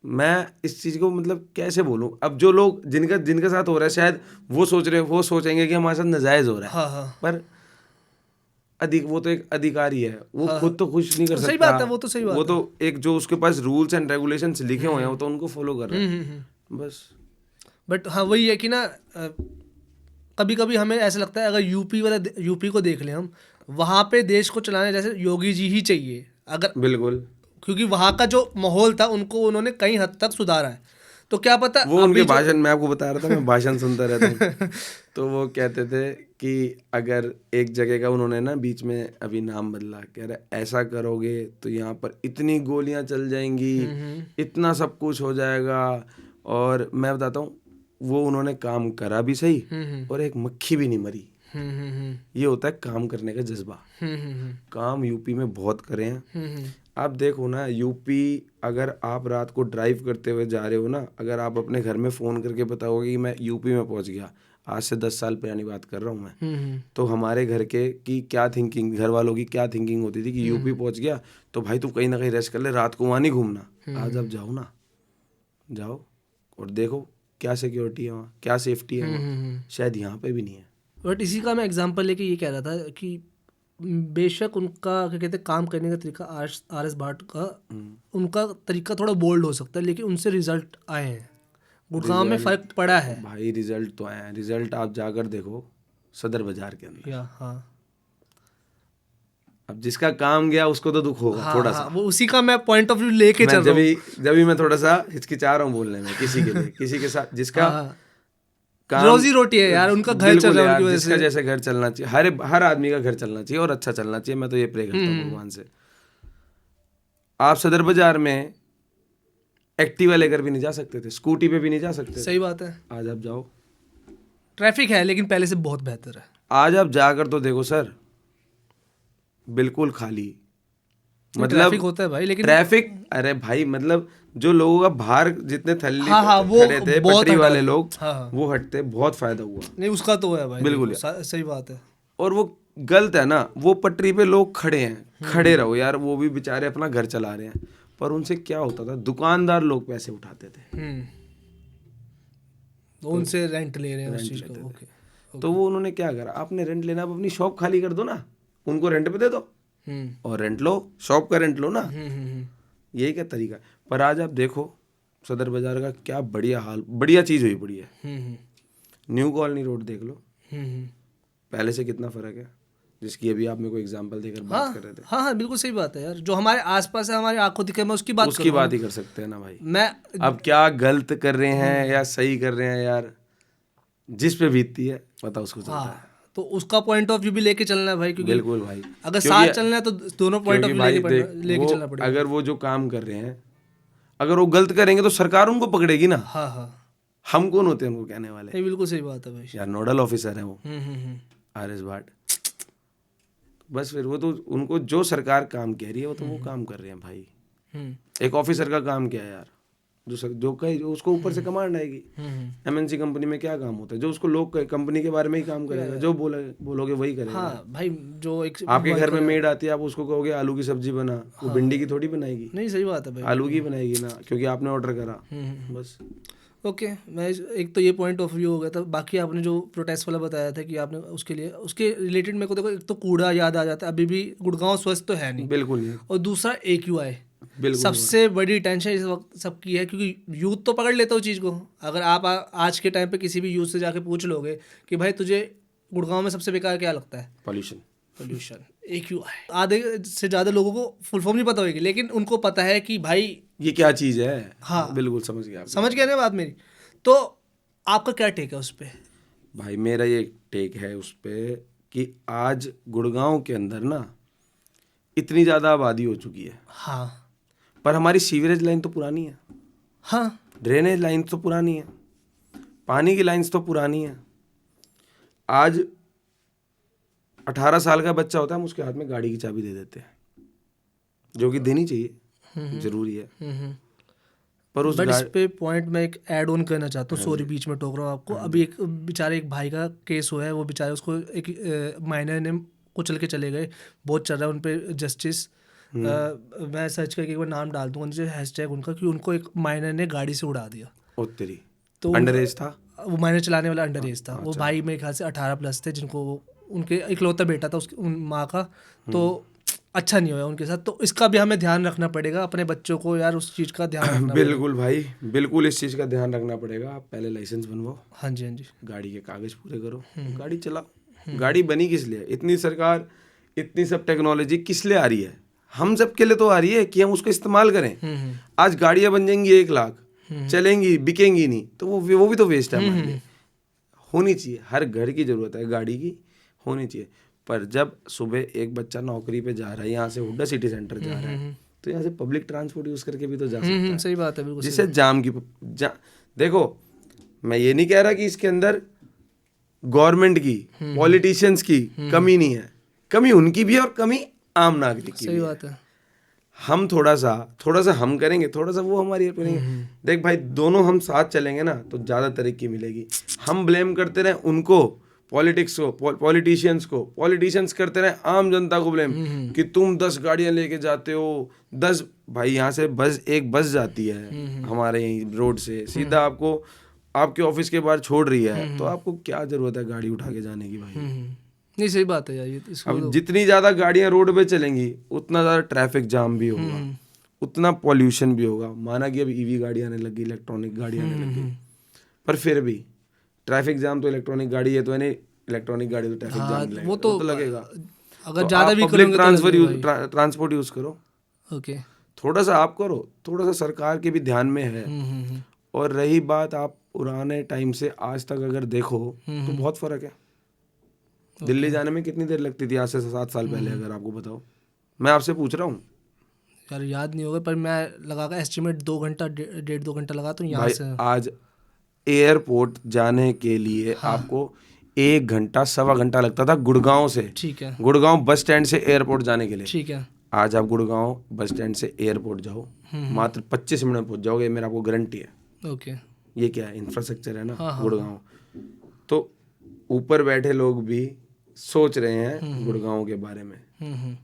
मैं इस चीज को मतलब कैसे बोलूं? अब जो लोग जिनके साथ हो रहा है, शायद वो सोचेंगे कि हमारे साथ नाजायज हो रहा है, पर वो तो एक अधिकारी है, वो खुद तो कुछ नहीं कर सकता। सही बात है, वो तो सही बात है। वो तो एक जो उसके पास रूल्स एंड रेगुलेशंस लिखे हुए हैं वो तो उनको फॉलो कर रहा है बस। बट हाँ वही है कि ना, कभी कभी हमें ऐसा लगता है, अगर यूपी को देख लें हम, वहाँ पे देश को चलाने जैसे योगी जी ही चाहिए, अगर बिल्कुल, क्योंकि वहाँ का जो माहौल था उनको उन्होंने कई हद तक सुधारा है। तो क्या पता वो उनके भाषण, मैं आपको बता रहा था, मैं भाषण सुनता रहता हूँ तो वो कहते थे कि अगर एक जगह का उन्होंने ना बीच में अभी नाम बदला, कह रहे ऐसा करोगे तो यहाँ पर इतनी गोलियां चल जाएंगी, इतना सब कुछ हो जाएगा। और मैं बताता हूँ, वो उन्होंने काम करा भी सही और एक मक्खी भी नहीं मरी। ये होता है काम करने का जज्बा। काम यूपी में बहुत करे हैं। आप देखो ना, यूपी, अगर आप रात को ड्राइव करते हुए जा रहे हो ना, अगर आप अपने घर में फ़ोन करके बताओगे कि मैं यूपी में पहुंच गया, आज से 10 साल पुरानी बात कर रहा हूँ मैं, तो हमारे घर के की क्या थिंकिंग, घर वालों की क्या थिंकिंग होती थी कि यूपी पहुंच गया तो भाई तू कहीं ना कहीं रेस्ट कर ले, रात को वहाँ नहीं घूमना। आज आप जाओ ना, जाओ और देखो क्या सिक्योरिटी है वहाँ, क्या सेफ्टी है वहाँ, शायद यहाँ पे भी नहीं है। बट इसी का मैं एग्जांपल लेके ये कह रहा था कि बेशक उनका क्या कहते हैं काम करने का तरीका, RS भाट का उनका तरीका थोड़ा बोल्ड हो सकता है, लेकिन उनसे रिजल्ट आए हैं, गुड़गांव में फर्क पड़ा है भाई। रिजल्ट तो आए हैं, रिजल्ट आप जाकर देखो सदर बाजार के अंदर। हाँ, अब जिसका काम गया उसको तो दुख होगा थोड़ा सा। वो उसी का मैं पॉइंट ऑफ व्यू लेके चल रहा हूँ। जब भी मैं थोड़ा सा हिचकिचा रहा हूँ बोलने में किसी के लिए, किसी के साथ जिसका काम रोजी रोटी है यार, उनका घर चल रहा है उनकी वजह से। जिसका जैसे घर चलना चाहिए, हर आदमी का घर चलना चाहिए और अच्छा चलना चाहिए। मैं तो ये प्रे करता हूँ भगवान से। आप सदर बाजार में एक्टिवा लेकर भी नहीं जा सकते थे, स्कूटी पे भी नहीं जा सकते। सही बात है। आज आप जाओ, ट्रैफिक है लेकिन पहले से बहुत बेहतर है। आज आप जाकर तो देखो सर, बिल्कुल खाली, मतलब ट्रैफिक होता है भाई, लेकिन ट्रैफिक, अरे भाई मतलब जो लोगों का बाहर जितने थल्ली खड़े थे पटरी वाले लोग, वो हटते, बहुत फायदा हुआ। नहीं उसका तो है भाई, बिल्कुल सही बात है। और वो गलत है ना, वो पटरी पे लोग खड़े हैं, खड़े रहो यार, वो भी बेचारे अपना घर चला रहे हैं, पर उनसे क्या होता था, दुकानदार लोग पैसे उठाते थे। तो उनसे रेंट ले रहे हैं उस चीज़ लेते को। थे। ओके। तो वो उन्होंने क्या करा, आपने रेंट लेना, आप अपनी शॉप खाली कर दो ना, उनको रेंट पे दे दो और रेंट लो, शॉप का रेंट लो ना। यही क्या तरीका है। पर आज आप देखो सदर बाजार का क्या बढ़िया हाल, बढ़िया चीज़ हुई पड़ी है। न्यू कॉलोनी रोड देख लो, पहले से कितना फर्क है, जिसकी अभी आप मेरे को एग्जांपल देकर बात कर रहे थे। हाँ हाँ बिल्कुल सही बात है यार, जो हमारे आसपास है, हमारी आंखों दिखे, मैं उसकी बात उसकी बात ही कर सकते हैं ना भाई। मैं अब क्या गलत कर रहे हैं या सही कर रहे हैं यार, जिस पे बीतती है पता उसको चलता है। तो उसका पॉइंट ऑफ व्यू भी लेके चलना है भाई, क्योंकि बिल्कुल भाई, अगर साथ चलना है तो दोनों पॉइंट ऑफ व्यू लेके चलना पड़ेगा। अगर वो जो काम कर रहे हैं, अगर वो गलत करेंगे तो सरकार उनको पकड़ेगी ना। हाँ हाँ, हम कौन होते हैं उनको कहने वाले? ये बिल्कुल सही बात है भाई। यार नोडल ऑफिसर है वो RS भाट, बस फिर वो तो उनको जो सरकार काम कह रही है वो तो वो काम कर रहे हैं भाई। एक ऑफिसर का काम क्या है यार, जो कहे जो उसको ऊपर से कमांड आएगी। MNC कंपनी में क्या काम होता है, जो उसको लोग कंपनी के बारे में ही काम करेगा, जो बोलोगे वही करेगा। हाँ भाई, जो एक आपके घर में मेड आती है, आप उसको कहोगे आलू की सब्जी बना, वो भिंडी की थोड़ी बनाएगी, नहीं सही बात है भाई, आलू की बनाएगी ना, क्योंकि आपने ऑर्डर करा। बस ओके, मैं एक तो ये पॉइंट ऑफ व्यू हो गया था। बाकी आपने जो प्रोटेस्ट वाला बताया था कि आपने उसके लिए, उसके रिलेटेड मेरे को देखो, एक तो कूड़ा याद आ जाता है, अभी भी गुड़गांव स्वच्छ तो है नहीं, बिल्कुल नहीं। और दूसरा AQI, बिल्कुल सबसे बड़ी टेंशन इस वक्त सबकी है, क्योंकि यूथ तो पकड़ लेता है उस चीज़ को। अगर आप आज के टाइम पे किसी भी यूथ से जाके पूछ लोगे कि भाई तुझे गुड़गांव में सबसे बेकार क्या लगता है, पोल्यूशन, AQI। आधे से ज़्यादा लोगों को फुल फॉर्म नहीं पता होगी, लेकिन उनको पता है कि भाई ये क्या चीज़ है। हाँ बिल्कुल समझ गया, समझ गया ना बात मेरी। तो आपका क्या टेक है उस पर? भाई मेरा ये टेक है उस पे कि आज गुड़गांव के अंदर ना इतनी ज़्यादा आबादी हो चुकी है, हाँ पर हमारी सीवरेज लाइन तो पुरानी है, हाँ, ड्रेनेज लाइन तो पुरानी है, पानी की लाइन्स तो पुरानी है। आज 18 साल का बच्चा होता है, हम उसके हाथ में गाड़ी की चाबी दे देते हैं, जो कि देनी चाहिए, जरूरी है। पर उस बट इस पे पॉइंट मैं एक ऐड ऑन करना चाहता हूँ, सॉरी बीच में टोक रहा हूँ आपको। अभी एक बेचारे एक भाई का केस हुआ है, वो बेचारे उसको एक माइनर ने कुचल के चले गए, बहुत चल रहा है उन पे जस्टिस। मैं सर्च करके एक बार नाम डाल दूंगा नीचे हैशटैग उनका, कि उनको एक माइनर ने गाड़ी से उड़ा दिया। ओ तेरी, तो अंडर एज था वो, माइनर चलाने वाला अंडर एज था। वो भाई मेरे ख्याल से 18+ थे, जिनको उनके इकलौता बेटा था उसकी उन माँ का। तो अच्छा नहीं हुआ उनके साथ। तो इसका भी हमें ध्यान रखना पड़ेगा, अपने बच्चों को यार उस चीज़ का ध्यान रखना बिल्कुल भाई, बिल्कुल इस चीज़ का ध्यान रखना पड़ेगा। आप पहले लाइसेंस बनवाओ, हाँ जी हाँ जी, गाड़ी के कागज पूरे करो, गाड़ी चलाओ। गाड़ी बनी किस लिए? इतनी सरकार, इतनी सब टेक्नोलॉजी किस लिए आ रही है? हम सब के लिए तो आ रही है कि हम उसको इस्तेमाल करें। आज गाड़ियां बन जाएंगी 1 लाख, चलेंगी, बिकेंगी नहीं, तो वो भी तो वेस्ट है हमारे लिए। होनी चाहिए, हर घर की जरूरत है गाड़ी की, होनी चाहिए। पर जब सुबह एक बच्चा नौकरी पे जा रहा है, यहाँ से हुड्डा सिटी सेंटर जा रहा है, तो यहाँ से पब्लिक ट्रांसपोर्ट यूज करके भी तो जा सकता है। सही बात है, बिल्कुल। जिससे जाम की देखो, मैं ये नहीं कह रहा कि इसके अंदर गवर्नमेंट की, पॉलिटिशियंस की कमी नहीं है, कमी उनकी भी है और कमी आम नागरिक की भी है। सही बात है। हम थोड़ा सा हम करेंगे, थोड़ा सा वो हमारी हेल्प करेंगे। देख भाई, दोनों हम साथ चलेंगे ना तो ज़्यादा तरक्की मिलेगी। हम ब्लेम करते रहे उनको, पॉलिटिक्स को, पॉलिटिशियंस को, पॉलिटिशियंस करते रहे आम जनता को ब्लेम कि तुम 10 गाड़ियां लेके जाते हो, 10 भाई यहाँ से एक बस जाती है हमारे यहीं रोड से, सीधा आपको आपके ऑफिस के बाहर छोड़ रही है, तो आपको क्या जरूरत है गाड़ी उठा के जाने की भाई? नहीं सही बात है यार, ये अब जितनी ज्यादा गाड़ियां रोड पे चलेंगी उतना ज्यादा ट्रैफिक जाम भी होगा, उतना पॉल्यूशन भी होगा। माना कि अब EV गाड़ियां आने लगी, इलेक्ट्रॉनिक गाड़ियां आने लगी, पर फिर भी ट्रैफिक जाम तो इलेक्ट्रॉनिक गाड़ी है तो यानी इलेक्ट्रॉनिक गाड़ी तो ट्रैफिक जाम लगेगा, वो तो लगेगा। अगर ज्यादा भी पब्लिक ट्रांसपोर्ट यूज करो, ओके, थोड़ा सा आप करो, थोड़ा सा सरकार के भी ध्यान में है। और रही बात, आप पुराने टाइम से आज तक अगर देखो तो बहुत फर्क है। दिल्ली जाने में कितनी देर लगती थी आज से 7 साल पहले, अगर आपको बताओ? मैं आपसे पूछ रहा हूँ यार, याद नहीं होगा, पर मैं लगा का एस्टिमेट 2 घंटा, 1.5-2 घंटा लगा तो यहाँ से। आज एयरपोर्ट जाने के लिए आपको 1 घंटा, 1.25 घंटा लगता था गुड़गांव से। ठीक है, गुड़गांव बस स्टैंड से एयरपोर्ट जाने के लिए। ठीक है। आज आप गुड़गांव बस स्टैंड से एयरपोर्ट जाओ, मात्र 25 मिनट में पहुंच जाओगे, मेरा आपको गारंटी है। ओके, ये क्या है? इंफ्रास्ट्रक्चर है ना गुड़गांव। तो ऊपर बैठे लोग भी सोच रहे हैं गुड़गांव के बारे में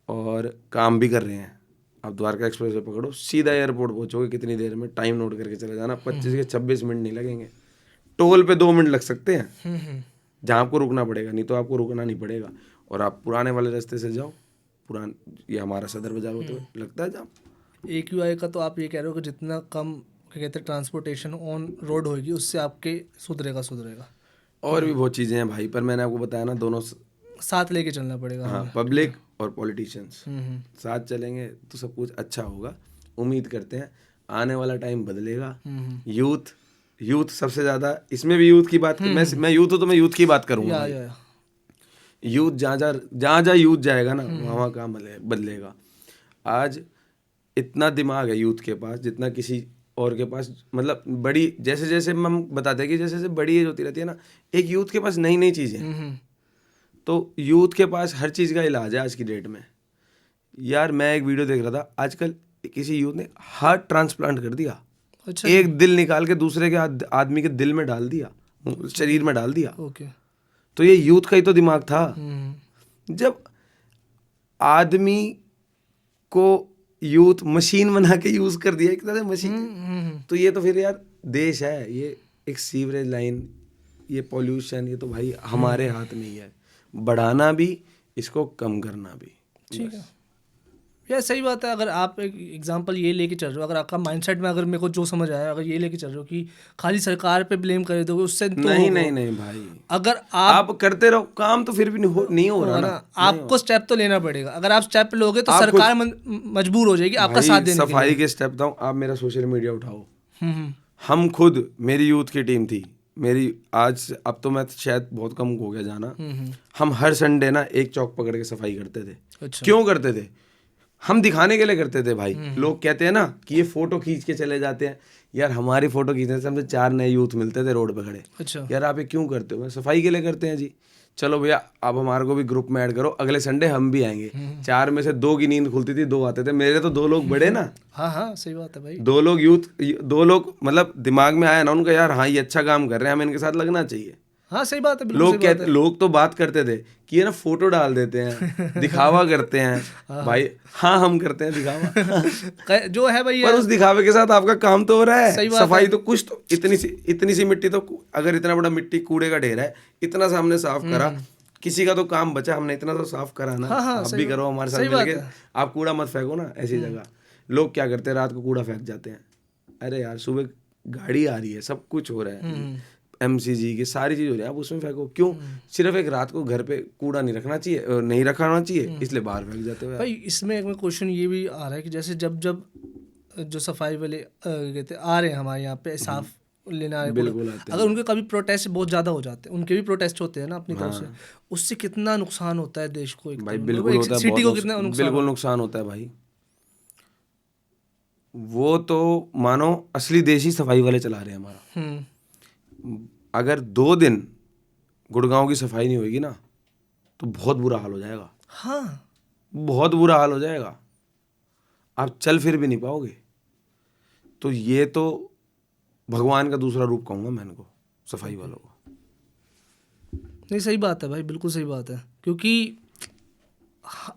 और काम भी कर रहे हैं। आप द्वारका एक्सप्रेस वे पकड़ो, सीधा एयरपोर्ट पहुंचोगे कितनी देर में, टाइम नोट करके चले जाना, 25 के 26 मिनट नहीं लगेंगे। टोल पे 2 मिनट लग सकते हैं हम्म, जहाँ आपको रुकना पड़ेगा, नहीं तो आपको रुकना नहीं पड़ेगा। और आप पुराने वाले रास्ते से जाओ, ये हमारा सदर बाजार होते हुए लगता है जहाँ। AQI का तो आप ये कह रहे हो कि जितना कम क्या कहते हैं ट्रांसपोर्टेशन ऑन रोड होगी उससे आपके सुधरेगा। और भी बहुत चीज़ें हैं भाई, पर मैंने आपको बताया ना, दोनों साथ लेके चलना पड़ेगा हाँ, हमें। पब्लिक और पॉलिटिशियंस हम्म, साथ चलेंगे तो सब कुछ अच्छा होगा। उम्मीद करते हैं आने वाला टाइम बदलेगा। यूथ सबसे ज़्यादा, इसमें भी यूथ की बात मैं यूथ हूँ तो मैं यूथ की बात करूँगा भाई। या यूथ जहाँ यूथ जाएगा ना, वहाँ काम बदलेगा। आज इतना दिमाग है यूथ के पास जितना किसी और के पास, मतलब बड़ी, जैसे जैसे हम बताते हैं कि जैसे जैसे बड़ी एज होती रहती है ना, एक यूथ के पास नई नई चीज़ें हैं। तो यूथ के पास हर चीज़ का इलाज है आज की डेट में। यार मैं एक वीडियो देख रहा था, आजकल किसी यूथ ने हार्ट ट्रांसप्लांट कर दिया। अच्छा, एक दिल निकाल के दूसरे के आदमी के दिल में डाल दिया, शरीर में डाल दिया। ओके। तो ये यूथ का ही तो दिमाग था। जब आदमी को यूथ मशीन बना के यूज कर दिया एक तरह से मशीन, तो ये तो फिर यार देश है, ये एक सीवरेज लाइन, ये पॉल्यूशन, ये तो भाई हमारे हाथ में ही है। बढ़ाना भी, इसको कम करना भी। ठीक है, यार सही बात है। अगर आप एक एग्जांपल ये लेके चल रहे हो, अगर आपका माइंडसेट में, अगर मेरे को जो समझ आया, अगर ये लेके चल रहे हो कि खाली सरकार पे ब्लेम कर दोगे उससे तो नहीं भाई, अगर आप करते रहो काम तो फिर भी नहीं हो रहा ना। आपको स्टेप तो लेना पड़ेगा। अगर आप स्टेप लोगे तो सरकार मजबूर हो जाएगी आपका साथ देने के लिए। सफाई के स्टेप बताऊं, आप मेरा सोशल मीडिया उठाओ, हम्म, हम खुद, मेरी यूथ की टीम थी मेरी, आज अब तो मैं शायद बहुत कम हो गया जाना, हम हर संडे ना एक चौक पकड़ के सफाई करते थे। अच्छा। क्यों करते थे? हम दिखाने के लिए करते थे भाई। लोग कहते हैं ना कि ये फोटो खींच के चले जाते हैं, यार हमारी फोटो खींचने से हमसे 4 नए यूथ मिलते थे रोड पे खड़े। अच्छा। यार आप ये क्यों करते हो? सफाई के लिए करते हैं जी। चलो भैया आप हमारे को भी ग्रुप में ऐड करो, अगले संडे हम भी आएंगे। 4 में से 2 की नींद खुलती थी, 2 आते थे। मेरे तो 2 लोग बड़े ना, हाँ सही बात है भाई। 2 लोग यूथ, 2 लोग मतलब दिमाग में आया ना उनका, यार हाँ ये अच्छा काम कर रहे हैं, हमें इनके साथ लगना चाहिए। हाँ सही बात है, बिल्कुल सही बात है। लोग तो बात करते थे कि ये ना फोटो डाल देते हैं, दिखावा करते हैं। भाई हाँ हम करते हैं दिखावा जो है भाई, पर उस दिखावे के साथ आपका काम तो हो रहा है। सही बात सफाई है। तो कुछ तो, इतनी सी मिट्टी तो, अगर इतना बड़ा मिट्टी कूड़े का ढेर है, इतना सा हमने साफ करा, किसी का तो काम बचा, हमने इतना तो साफ करा ना। आप भी करो हमारे साथ मिलके। आप कूड़ा मत फेंको ना ऐसी जगह। लोग क्या करते हैं, रात को कूड़ा फेंक जाते हैं। अरे यार सुबह गाड़ी आ रही है, सब कुछ हो रहा है, MCG की सारी चीज हो रही है, आप उसमें फेंको क्यों? सिर्फ एक रात को घर पे कूड़ा नहीं रखना चाहिए, नहीं रखना चाहिए, इसलिए बाहर फेंक जाते हो भाई। इसमें एक क्वेश्चन ये भी आ रहा है कि जैसे जब जो सफाई वाले कहते आ रहे हैं हमारे यहाँ पे साफ लेने आ रहे, बिल्कुल आते हैं। अगर उनके कभी प्रोटेस्ट बहुत ज़्यादा हो जाते हैं, उनके भी प्रोटेस्ट होते हैं ना अपनी तरफ से, उससे कितना नुकसान होता है देश को? भाई बिल्कुल होता है, सिटी को कितना बिल्कुल नुकसान होता है भाई। वो तो मानो असली देशी सफाई वाले चला रहे हैं हमारा। अगर 2 दिन गुड़गांव की सफाई नहीं होगी ना तो बहुत बुरा हाल हो जाएगा। हाँ, बहुत बुरा हाल हो जाएगा, आप चल फिर भी नहीं पाओगे। तो ये तो भगवान का दूसरा रूप कहूँगा मैं इनको, सफाई वालों को। नहीं सही बात है भाई, बिल्कुल सही बात है। क्योंकि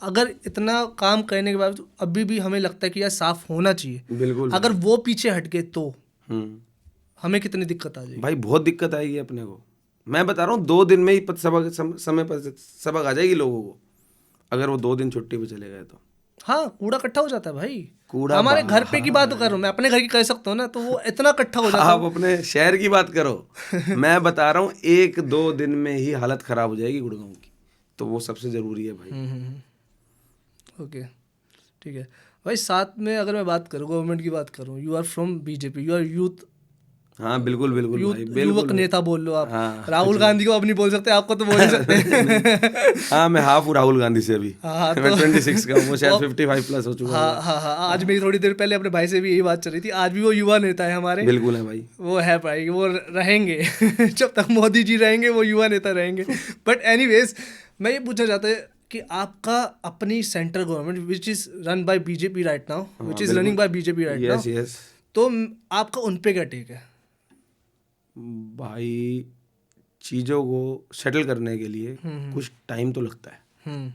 अगर इतना काम करने के बाद अभी भी हमें लगता है कि यार साफ होना चाहिए, बिल्कुल। अगर वो पीछे हट गए तो हमें कितनी दिक्कत आ जाएगी भाई, बहुत दिक्कत आएगी अपने को। मैं बता रहा हूँ 2 दिन में ही समय पर सबक आ जाएगी लोगों को, अगर वो 2 दिन छुट्टी पे चले गए तो। हाँ, कूड़ा इकट्ठा हो जाता है भाई। कूड़ा हमारे घर पे की बात कर रहा हूँ मैं, अपने घर की कह सकता हूँ ना, तो वो इतना इकट्ठा हो जाता है। आप अपने शहर की बात करो मैं बता रहा हूँ 1-2 दिन में ही हालत खराब हो जाएगी गुड़गांव की। तो वो सबसे जरूरी है भाई। ओके, ठीक है भाई। साथ में अगर मैं बात करूँ, गवर्नमेंट की बात करूँ, you are from BJP, you are youth. हाँ बिल्कुल बिल्कुल भाई, बिल्कुल। युवक नेता बोल लो आप। हाँ, राहुल गांधी को अब नहीं बोल सकते, आपको तो बोल ही सकते। हाँ मैं हाफ हूँ राहुल गांधी से अभी। हाँ, मैं 26 का हूँ, वो शायद 55 प्लस हो चुका है। हाँ, आज मेरी थोड़ी देर पहले अपने भाई से भी यही बात चल रही थी। आज भी वो युवा नेता है हमारे। बिल्कुल है भाई, वो है भाई, वो रहेंगे जब तक मोदी जी रहेंगे वो युवा नेता रहेंगे। बट एनीवेज, मैं ये पूछना चाहता हूँ कि आपका अपनी central government which is run by BJP right now, which is running by BJP right now, yes. तो आपका उन पे क्या टेक है? भाई चीज़ों को सेटल करने के लिए कुछ टाइम तो लगता है।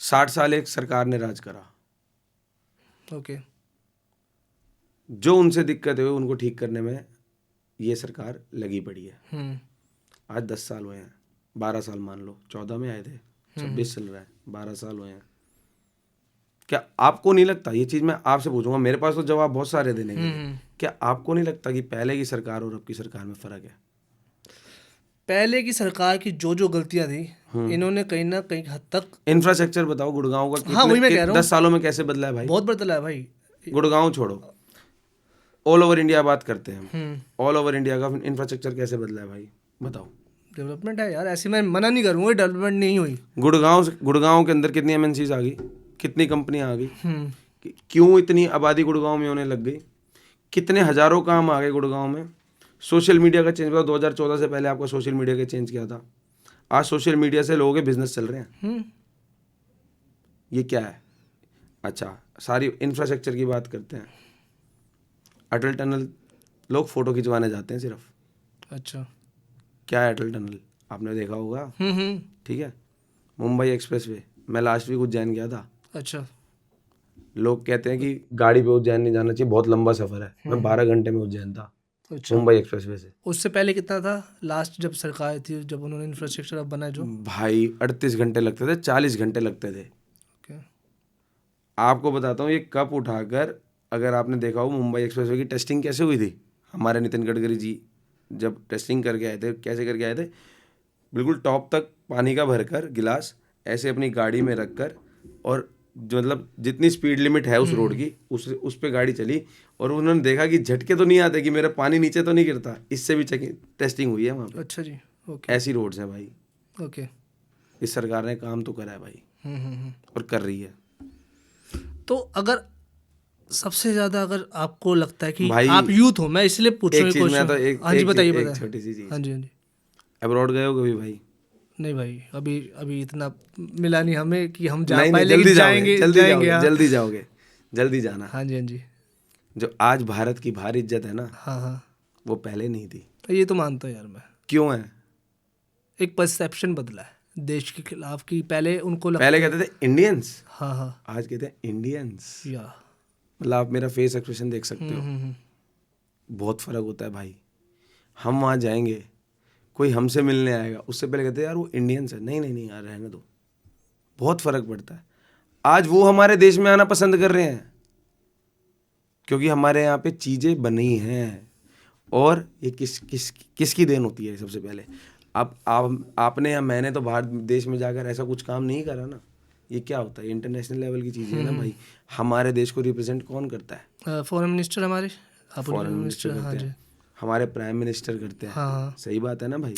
60 साल एक सरकार ने राज करा। ओके। जो उनसे दिक्कत है उनको ठीक करने में ये सरकार लगी पड़ी है। आज 10 साल हुए हैं, 12 साल मान लो, 14 में आए थे, 26 चल रहा है, 12 साल हुए हैं। क्या आपको नहीं लगता, ये चीज़ मैं आपसे पूछूंगा, मेरे पास तो जवाब बहुत सारे देने के लिए, क्या आपको नहीं लगता कि पहले की सरकार और अब की सरकार में फ़र्क है? पहले की सरकार की जो गलतियां थी, इन्होंने कहीं ना कहीं हद तक। इंफ्रास्ट्रक्चर बताओ गुड़गांव का, हाँ, वही मैं कह रहा हूँ, 10 सालों में कैसे बदला है भाई? बहुत बदला है भाई। गुड़गांव छोड़ो, ऑल ओवर इंडिया बात करते हैं हम, ऑल ओवर इंडिया का इंफ्रास्ट्रक्चर कैसे बदला है भाई, बताओ। डेवलपमेंट है यार, ऐसे मैं मना नहीं करूँगा, डेवलपमेंट नहीं हुई। गुड़गांव के अंदर कितनी एमएनसीज आ गई, कितनी कंपनियां आ गई, क्यों इतनी आबादी गुड़गांव में होने लग गई, कितने हजारों काम आ गए गुड़गांव में। सोशल मीडिया का चेंज, 2014 से पहले आपका सोशल मीडिया का चेंज किया था, आज सोशल मीडिया से लोगों के बिजनेस चल रहे हैं। ये क्या है? अच्छा, सारी इंफ्रास्ट्रक्चर की बात करते हैं। अटल टनल लोग फोटो खिंचवाने जाते हैं सिर्फ। अच्छा, क्या है अटल टनल, आपने देखा होगा, ठीक है। मुंबई एक्सप्रेसवे, मैं लास्ट वीक उज्जैन गया था। अच्छा, लोग कहते हैं कि गाड़ी पे उज्जैन नहीं जाना चाहिए, बहुत लंबा सफर है। मैं 12 घंटे में उज्जैन था। अच्छा। मुंबई एक्सप्रेसवे से। उससे पहले कितना था लास्ट जब सरकार थी, जब उन्होंने इंफ्रास्ट्रक्चर अब बनाया जो? भाई 38 घंटे लगते थे, 40 घंटे लगते थे। आपको बताता हूँ, ये कप उठाकर, अगर आपने देखा हो मुंबई एक्सप्रेसवे की टेस्टिंग कैसे हुई थी, हमारे नितिन गडकरी जी जब टेस्टिंग करके आए थे, कैसे करके आए थे, बिल्कुल टॉप तक पानी का भरकर गिलास ऐसे अपनी गाड़ी में रखकर, और जो मतलब जितनी स्पीड लिमिट है उस रोड की, उस पे गाड़ी चली, और उन्होंने देखा कि झटके तो नहीं आते, कि मेरा पानी नीचे तो नहीं गिरता, इससे भी टेस्टिंग हुई है वहाँ पे। अच्छा जी, ओके। ऐसी रोड्स हैं भाई। ओके। इस सरकार ने काम तो करा है भाई, और कर रही है। तो अगर सबसे ज्यादा, अगर आपको लगता है कि भाई, आप यूथ हो, मैं इसलिए पूछ रहा हूँ मैं तो हाँ जी, बताइए एक छोटी सी चीज, हाँ जी, हाँ जी। अब्रॉड गए हो कभी भाई? नहीं भाई, अभी इतना मिला नहीं हमें कि हम जा नहीं, पाए, जल्दी लेकिन जाएंगे, हाँ। जल्दी जाओगे, जल्दी जाना। हाँ जी, हाँ जी। जो आज भारत की भारी इज्जत है ना, हाँ, वो पहले नहीं थी। तो ये तो मानता हूँ यार मैं। क्यों है? एक परसेप्शन बदला है देश के खिलाफ, की पहले उनको पहले कहते थे इंडियंस, हाँ, आज कहते हैं इंडियंस। या मतलब आप मेरा फेस एक्सप्रेशन देख सकते हो, बहुत फर्क होता है भाई। हम वहाँ जाएंगे, कोई हमसे मिलने आएगा, उससे पहले कहते हैं यार वो इंडियंस है, नहीं यार रहने दो, बहुत फर्क पड़ता है। आज वो हमारे देश में आना पसंद कर रहे हैं, क्योंकि हमारे यहाँ पे चीज़ें बनी हैं। और ये किसकी देन होती है सबसे पहले? अब आपने या मैंने तो बाहर देश में जाकर ऐसा कुछ काम नहीं करा ना। ये क्या होता है, इंटरनेशनल लेवल की चीज़ें है ना भाई। हमारे देश को रिप्रेजेंट कौन करता है? फॉरेन मिनिस्टर हमारे, फॉरेन मिनिस्टर करते हैं, हमारे प्राइम मिनिस्टर करते हैं। हाँ। सही बात है ना भाई।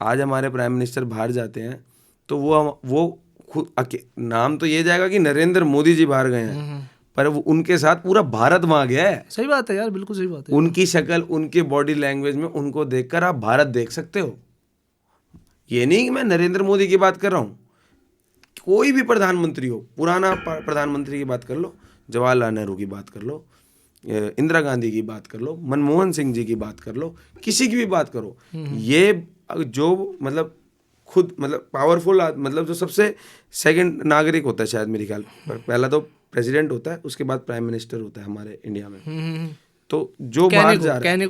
आज हमारे प्राइम मिनिस्टर बाहर जाते हैं तो वो खुद नाम तो ये जाएगा कि नरेंद्र मोदी जी बाहर गए हैं, पर वो उनके साथ पूरा भारत वहाँ गया है। सही बात है यार, बिल्कुल सही बात है। उनकी शक्ल, उनके बॉडी लैंग्वेज में उनको देखकर आप भारत देख सकते हो। ये नहीं कि मैं नरेंद्र मोदी की बात कर रहा हूँ, कोई भी प्रधानमंत्री हो, पुराना प्रधानमंत्री की बात कर लो, जवाहरलाल नेहरू की बात कर लो, इंदिरा गांधी की बात कर लो, मनमोहन सिंह जी की बात कर लो, किसी की भी बात करो, ये जो मतलब खुद मतलब पावरफुल, मतलब जो सबसे सेकंड नागरिक होता है शायद मेरे ख्याल पर, पहला तो प्रेसिडेंट होता है, उसके बाद प्राइम मिनिस्टर होता है हमारे इंडिया में। तो जो बाहर जा रहा है,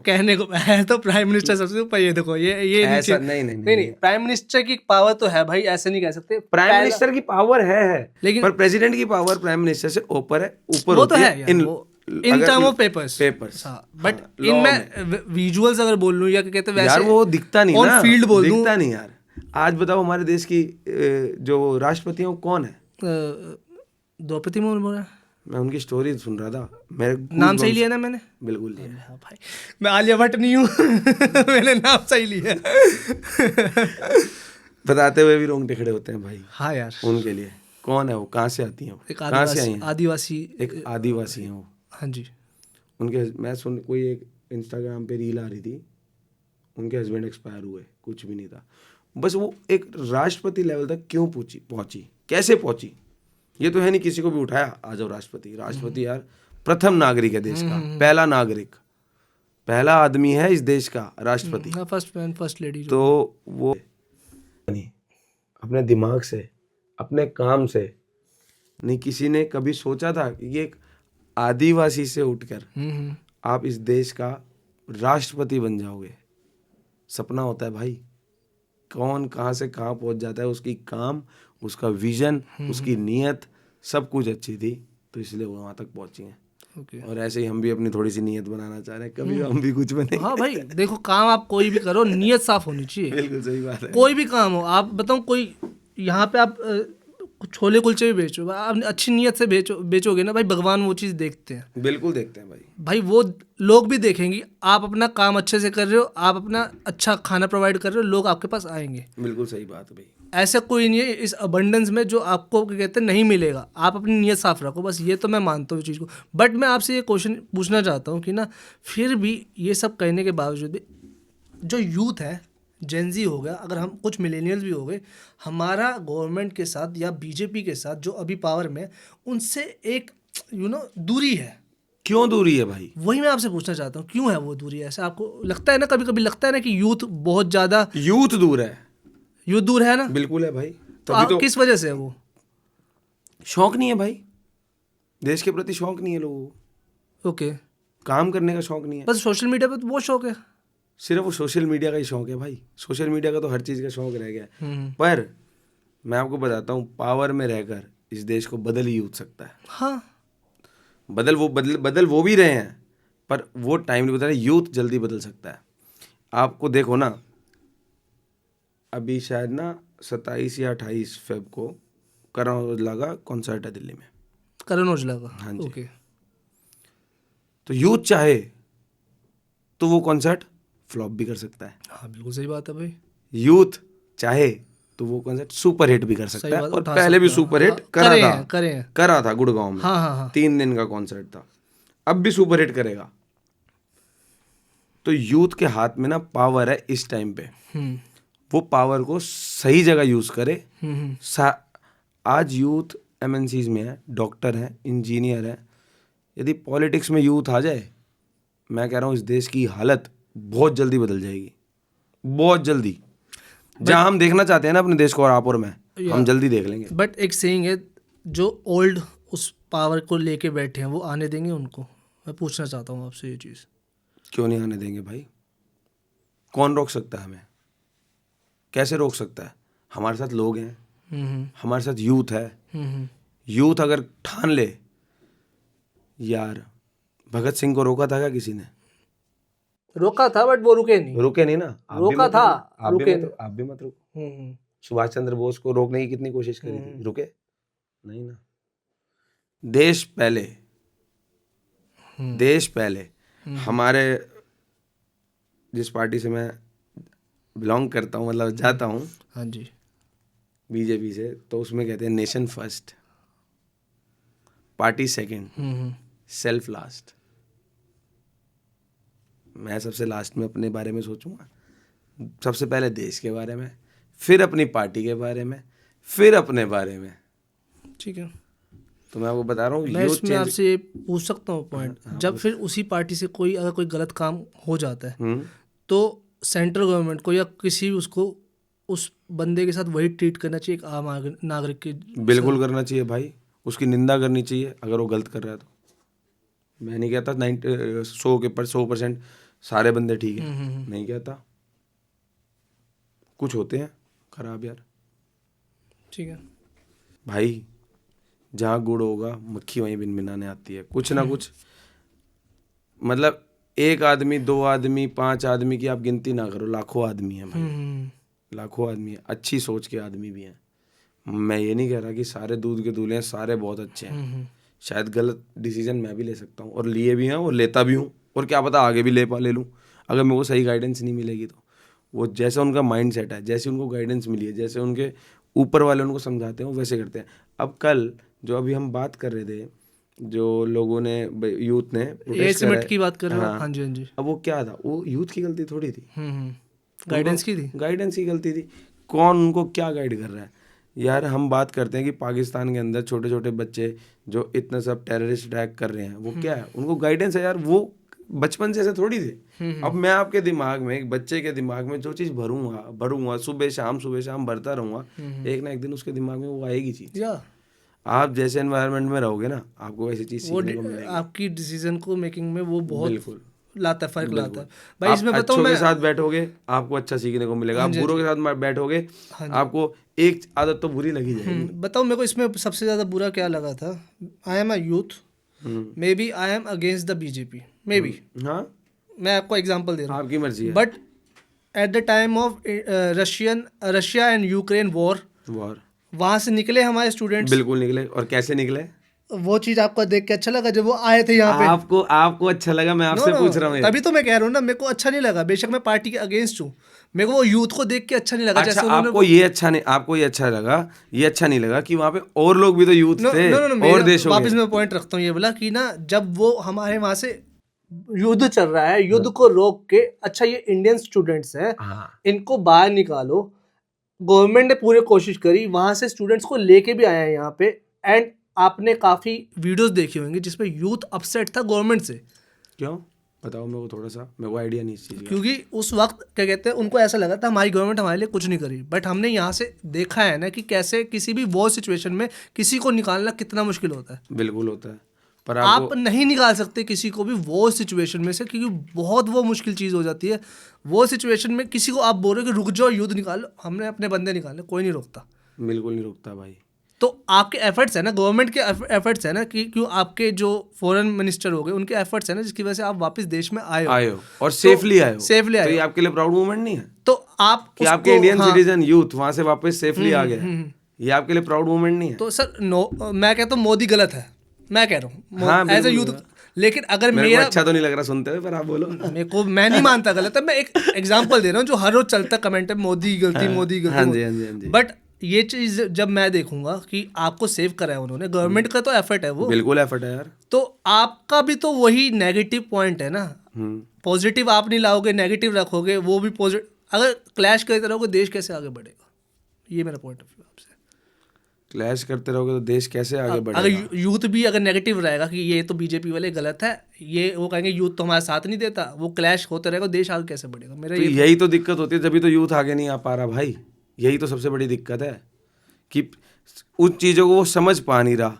कहने को है तो प्राइम मिनिस्टर सबसे ऊपर। ये देखो, ये ऐसा नहीं, प्राइम मिनिस्टर की पावर तो है भाई, ऐसे नहीं कह सकते। प्राइम मिनिस्टर की पावर है लेकिन पर प्रेसिडेंट की पावर प्राइम मिनिस्टर से ऊपर है, ऊपर वो तो है यार, in term of papers. But इनमें विजुअल्स अगर बोल लूं या कहते हैं वैसे, यार वो दिखता नहीं ना, फील्ड बोल दूं, दिखता नहीं यार। आज बताओ हमारे देश की जो राष्ट्रपति है वो कौन है? द्रौपदी मुर्मू बोल रहा है। मैं उनकी स्टोरी सुन रहा था, मेरे नाम सही लिया ना मैंने? बिल्कुल लिया। हाँ भाई, मैं आलिया भट्ट नहीं हूँ मैंने नाम सही लिया बताते हुए भी रोंगटे खड़े होते हैं भाई। हाँ यार, उनके लिए कौन है वो, कहाँ से आती हैं, कहाँ से आई हैं? आदिवासी, एक आदिवासी हैं वो। हाँ जी। उनके मैं कोई एक इंस्टाग्राम पे रील आ रही थी, उनके हस्बैंड एक्सपायर हुए, कुछ भी नहीं था, बस वो एक राष्ट्रपति लेवल तक क्यों पहुंची, कैसे पहुंची? ये तो है नहीं किसी को भी उठाया आ जाओ राष्ट्रपति यार प्रथम नागरिक है देश का, पहला नागरिक, पहला आदमी है इस देश का राष्ट्रपति, फर्स्ट लेडी। तो वो अपने दिमाग से, अपने काम से नहीं, किसी ने कभी सोचा था कि ये एक आदिवासी से उठकर आप इस देश का राष्ट्रपति बन जाओगे, सपना होता है भाई। कौन कहाँ से कहाँ पहुंच जाता है, उसकी काम, उसका विजन, उसकी नीयत सब कुछ अच्छी थी, तो इसलिए वो वहाँ तक पहुंची हैं। और ऐसे ही हम भी अपनी थोड़ी सी नीयत बनाना चाह रहे हैं, कभी हम भी कुछ बने। हाँ भाई देखो, काम आप कोई भी करो, नीयत साफ होनी चाहिए। बिल्कुल सही बात है। कोई भी काम हो, आप बताओ, कोई यहाँ पे आप छोले कुलचे भी बेचो, आप अच्छी नीयत से बेचोगे ना भाई, भगवान वो चीज़ देखते हैं। बिल्कुल देखते हैं भाई वो लोग भी देखेंगे आप अपना काम अच्छे से कर रहे हो, आप अपना अच्छा खाना प्रोवाइड कर रहे हो, लोग आपके पास आएंगे। बिल्कुल सही बात है भाई। ऐसा कोई नहीं है इस अबंडेंस में जो आपको क्या कहते हैं नहीं मिलेगा। आप अपनी नीयत साफ रखो, बस ये तो मैं मानता हूँ इस चीज़ को। बट मैं आपसे ये क्वेश्चन पूछना चाहता हूँ कि ना, फिर भी ये सब कहने के बावजूद भी जो यूथ है, जेनजी हो गया, अगर हम कुछ मिलेनियल्स भी हो गए, हमारा गवर्नमेंट के साथ या बीजेपी के साथ जो अभी पावर में है, उनसे एक दूरी है। क्यों दूरी है भाई? वही मैं आपसे पूछना चाहता हूँ, क्यों है वो दूरी? ऐसा आपको लगता है ना, कभी कभी लगता है ना कि यूथ बहुत ज़्यादा, यूथ दूर है, यूथ दूर है ना? बिल्कुल है भाई। तो किस वजह से है वो? शौक नहीं है भाई, देश के प्रति शौक नहीं है लोगों को। ओके। काम करने का शौक नहीं है, बस सोशल मीडिया पे तो बहुत शौक है। सिर्फ वो सोशल मीडिया का ही शौक है भाई। सोशल मीडिया का तो हर चीज़ का शौक रह गया है। पर मैं आपको बताता हूँ, पावर में रहकर इस देश को बदल ही यूथ सकता है। हाँ, बदल वो भी रहे हैं, पर वो टाइम नहीं बता रहे। यूथ जल्दी बदल सकता है। आपको देखो ना, अभी शायद ना 27 या 28 फेब को करण औजला का कॉन्सर्ट है दिल्ली में। करण औजला का? हाँ जी। ओके। तो यूथ चाहे तो वो कॉन्सर्ट फ्लॉप भी कर सकता है। हाँ बिल्कुल सही बात है भाई। यूथ चाहे तो वो कॉन्सर्ट सुपर हिट भी कर सकता है, और उठा पहले भी सकता है। सुपर हिट करा था गुड़गांव में। हाँ। 3 दिन का कॉन्सर्ट था, अब भी सुपर हिट करेगा। तो यूथ के हाथ में ना पावर है इस टाइम पे, वो पावर को सही जगह यूज करे। आज यूथ एमएनसीज में है, डॉक्टर है, इंजीनियर है। यदि पॉलिटिक्स में यूथ आ जाए, मैं कह रहा हूँ इस देश की हालत बहुत जल्दी बदल जाएगी, बहुत जल्दी। जहाँ हम देखना चाहते हैं ना अपने देश को, और आप और मैं, हम जल्दी देख लेंगे। बट एक सेइंग है, जो ओल्ड उस पावर को लेके बैठे हैं, वो आने देंगे उनको? मैं पूछना चाहता हूँ आपसे ये चीज़। क्यों नहीं आने देंगे भाई? कौन रोक सकता है हमें? कैसे रोक सकता है? हमारे साथ लोग हैं, हमारे साथ यूथ है। यूथ अगर ठान ले, यार भगत सिंह को रोका था क्या किसी ने? रोका था, बट वो रुके नहीं। रुके नहीं ना। रोका था, आप भी मत रुको। सुभाष चंद्र बोस को रोकने की कितनी कोशिश करी थी, रुके नहीं ना। देश पहले, देश पहले। हमारे जिस पार्टी से मैं बिलोंग करता हूँ, मतलब जाता हूँ, हाँ जी, बीजेपी से, तो उसमें कहते हैं nation first, party second, self last. मैं सबसे लास्ट में अपने बारे में सोचूंगा, सबसे पहले देश के बारे में, फिर अपनी पार्टी के बारे में, फिर अपने बारे में। ठीक है। तो मैं आपको बता रहा हूँ, मैं इसमें आपसे ये पूछ सकता हूँ पॉइंट, जब फिर उसी पार्टी से कोई अगर कोई गलत काम हो जाता है, तो सेंट्रल गवर्नमेंट को या किसी भी उसको उस बंदे के साथ वही ट्रीट करना चाहिए एक आम नागरिक के? बिल्कुल करना चाहिए भाई, उसकी निंदा करनी चाहिए अगर वो गलत कर रहा है तो। मैं नहीं कहता 100% सारे बंदे ठीक है, नहीं कहता, कुछ होते हैं खराब यार। ठीक है भाई, जहाँ गुड़ होगा मक्खी वहीं भिनभिनाने आती है, कुछ ना कुछ। मतलब 1 आदमी, 2 आदमी, 5 आदमी की आप गिनती ना करो, लाखों आदमी हैं भाई, लाखों आदमी हैं, अच्छी सोच के आदमी भी हैं। मैं ये नहीं कह रहा कि सारे दूध के दूल्हे हैं, सारे बहुत अच्छे हैं। शायद गलत डिसीजन मैं भी ले सकता हूँ, और लिए भी हैं, और लेता भी हूँ, और क्या पता आगे भी ले लूँ, अगर मेरे को सही गाइडेंस नहीं मिलेगी तो। वो जैसा उनका माइंड सेट है, जैसे उनको गाइडेंस मिली है, जैसे उनके ऊपर वाले उनको समझाते हैं, वो वैसे करते हैं। अब कल जो अभी हम बात कर रहे थे, जो लोगों ने, यूथ ने प्रोटेस्ट करा की बात कर रहे हो? हाँ जी, हाँ जी। अब वो क्या था, वो यूथ की गलती थोड़ी थी, गाइडेंस की थी, गाइडेंस की गलती थी। कौन उनको क्या गाइड कर रहा है यार? हम बात करते हैं कि पाकिस्तान के अंदर छोटे छोटे बच्चे जो इतना सब टेररिस्ट अटैक कर रहे हैं, वो क्या है? उनको गाइडेंस है यार, वो बचपन से ऐसे थोड़ी थे। अब मैं आपके दिमाग में, एक बच्चे के दिमाग में जो चीज़ भरूंगा सुबह शाम भरता रहूंगा, एक ना एक दिन उसके दिमाग में वो आएगी चीज़। आप जैसे एनवायरनमेंट में रहोगे ना, आपको वैसी चीज़ सीखने को मिलेगी। आपकी डिसीजन को मेकिंग में वो बहुत बिल्कुल लाता है, फर्क लाता है भाई। इसमें आप बताऊं अच्छों मैं, के साथ बैठोगे आपको अच्छा सीखने को मिलेगा, आप बुरों के साथ बैठोगे आपको एक आदत तो बुरी लगी जाएगी। बताओ मेरे को इसमें सबसे ज़्यादा बुरा क्या लगा था। I am a youth, maybe I am against the BJP, maybe, हाँ मैं आपको एग्जांपल दे रहा हूँ, आपकी मर्जी है। But at the time of Russia and Ukraine war, war वहाँ से निकले हमारे स्टूडेंट्स, बिल्कुल निकले। और कैसे निकले? वो चीज़ आपको देख के अच्छा लगा जब वो आए थे यहाँ पे? आपको अच्छा लगा? मैं आपसे पूछ रहा हूँ ये। तभी तो मैं कह रहा हूँ ना, मेरे को अच्छा नहीं लगा, बेशक मैं पार्टी के अगेंस्ट हूँ, मेरे को वो यूथ को देख के अच्छा नहीं लगा। अच्छा, जैसे उन्होंने आपको ये अच्छा नहीं, आपको ये अच्छा लगा, ये अच्छा नहीं लगा कि वहाँ पे और लोग भी तो यूथ थे और देशों के। वापस मैं पॉइंट रखता हूँ ये बोला कि ना, जब वो हमारे वहाँ से युद्ध चल रहा है, युद्ध को रोक के, अच्छा ये इंडियन स्टूडेंट्स हैं, इनको बाहर निकालो। गवर्नमेंट ने पूरी कोशिश करी, वहां से स्टूडेंट्स को लेके भी आया है यहाँ पे, एंड आपने काफी वीडियोस देखी होंगी जिसपे यूथ अपसेट था गवर्नमेंट से। क्यों बताओ मेरे को थोड़ा सा, मेरे को आइडिया नहीं इस चीज़ का। क्योंकि उस वक्त क्या कहते हैं, उनको ऐसा लगा था हमारी गवर्नमेंट हमारे लिए कुछ नहीं करी, बट हमने यहाँ से देखा है ना कि कैसे किसी भी वॉर सिचुएशन में किसी को निकालना कितना मुश्किल होता है। बिल्कुल होता है, पर आप नहीं निकाल सकते किसी को भी वो सिचुएशन में से, क्योंकि बहुत वो मुश्किल चीज़ हो जाती है। वो सिचुएशन में किसी को आप बोल रहे हो कि रुक जाओ युद्ध निकालो, हमने अपने बंदे निकाले, कोई नहीं रोकता। बिल्कुल नहीं रुकता भाई। तो आपके एफर्ट्स है ना, गवर्नमेंट के एफर्ट्स है ना, कि क्यों आपके जो फॉरेन मिनिस्टर हो गए उनके एफर्ट्स है ना, जिसकी वजह से आप वापस देश में आए हो और सेफली आए हो। सेफली आए तो ये हो। आपके लिए प्राउड मोमेंट नहीं है तो आप कि आपके इंडियन सिटीजन यूथ वहां से वापस सेफली आ गया? ये आपके लिए प्राउड मोमेंट नहीं है? तो सर मैं कहता हूँ मोदी गलत है, मैं कह रहा हाँ, हूँ एज ए यूथ। लेकिन अगर मेरा अच्छा तो नहीं लग रहा सुनते हुए, पर आप बोलो। मैं नहीं मानता गलत है, मैं एक एग्जांपल दे रहा हूँ जो हर रोज चलता कमेंट है, मोदी गलती, मोदी गलती। हाँ जी, हाँ जी, हाँ जी। बट ये चीज जब मैं देखूंगा कि आपको सेव करा है उन्होंने, गवर्नमेंट का तो एफर्ट है वो, बिल्कुल एफर्ट है यार। तो आपका भी तो वही नेगेटिव पॉइंट है ना। पॉजिटिव आप नहीं लाओगे, नेगेटिव रखोगे, वो भी पॉजिटिव अगर क्लैश करते रहोगे, देश कैसे आगे बढ़ेगा? ये मेरा पॉइंट ऑफ व्यू आपसे। क्लैश करते रहोगे तो देश कैसे आगे बढ़ेगा? अगर यूथ भी अगर नेगेटिव रहेगा कि ये तो बीजेपी वाले गलत है, ये वो कहेंगे यूथ तो हमारा साथ नहीं देता, वो क्लैश होते रहेगा, देश आगे कैसे बढ़ेगा? मेरा तो यही तो दिक्कत होती है, जब तो यूथ आगे नहीं आ पा रहा भाई। यही तो सबसे बड़ी दिक्कत है कि उन चीज़ों को वो समझ पा नहीं रहा।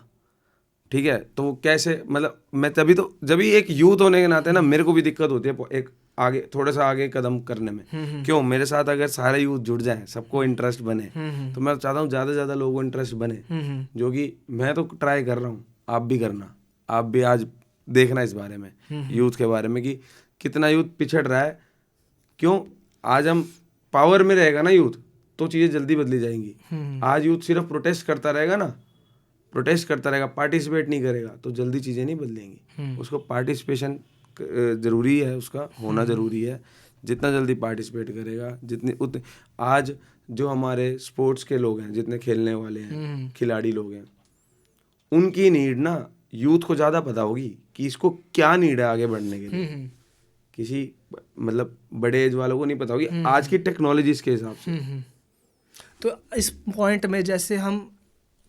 ठीक है, तो वो कैसे, मतलब मैं तभी तो, जब भी एक यूथ होने के नाते ना मेरे को भी दिक्कत होती है एक आगे, थोड़ा सा आगे कदम करने में। क्यों? मेरे साथ अगर सारे यूथ जुड़ जाएं, सबको इंटरेस्ट बने, तो मैं चाहता हूँ ज़्यादा से ज़्यादा लोगों को इंटरेस्ट बने, जो कि मैं तो ट्राई कर रहा हूँ, आप भी करना, आप भी आज देखना इस बारे में, यूथ के बारे में, कि कितना यूथ पिछड़ रहा है। क्यों? आज हम पावर में रहेगा ना यूथ, तो चीज़ें जल्दी बदली जाएंगी। आज यूथ सिर्फ प्रोटेस्ट करता रहेगा ना, प्रोटेस्ट करता रहेगा, पार्टिसिपेट नहीं करेगा, तो जल्दी चीज़ें नहीं बदलेंगी। उसको पार्टिसिपेशन ज़रूरी है, उसका होना ज़रूरी है। जितना जल्दी पार्टिसिपेट करेगा, जितने उतने आज जो हमारे स्पोर्ट्स के लोग हैं, जितने खेलने वाले हैं, खिलाड़ी लोग हैं, उनकी नीड ना यूथ को ज़्यादा पता होगी कि इसको क्या नीड है आगे बढ़ने के लिए। किसी मतलब बड़े एज वालों को नहीं पता होगी आज की टेक्नोलॉजीज के हिसाब से। तो इस पॉइंट में जैसे हम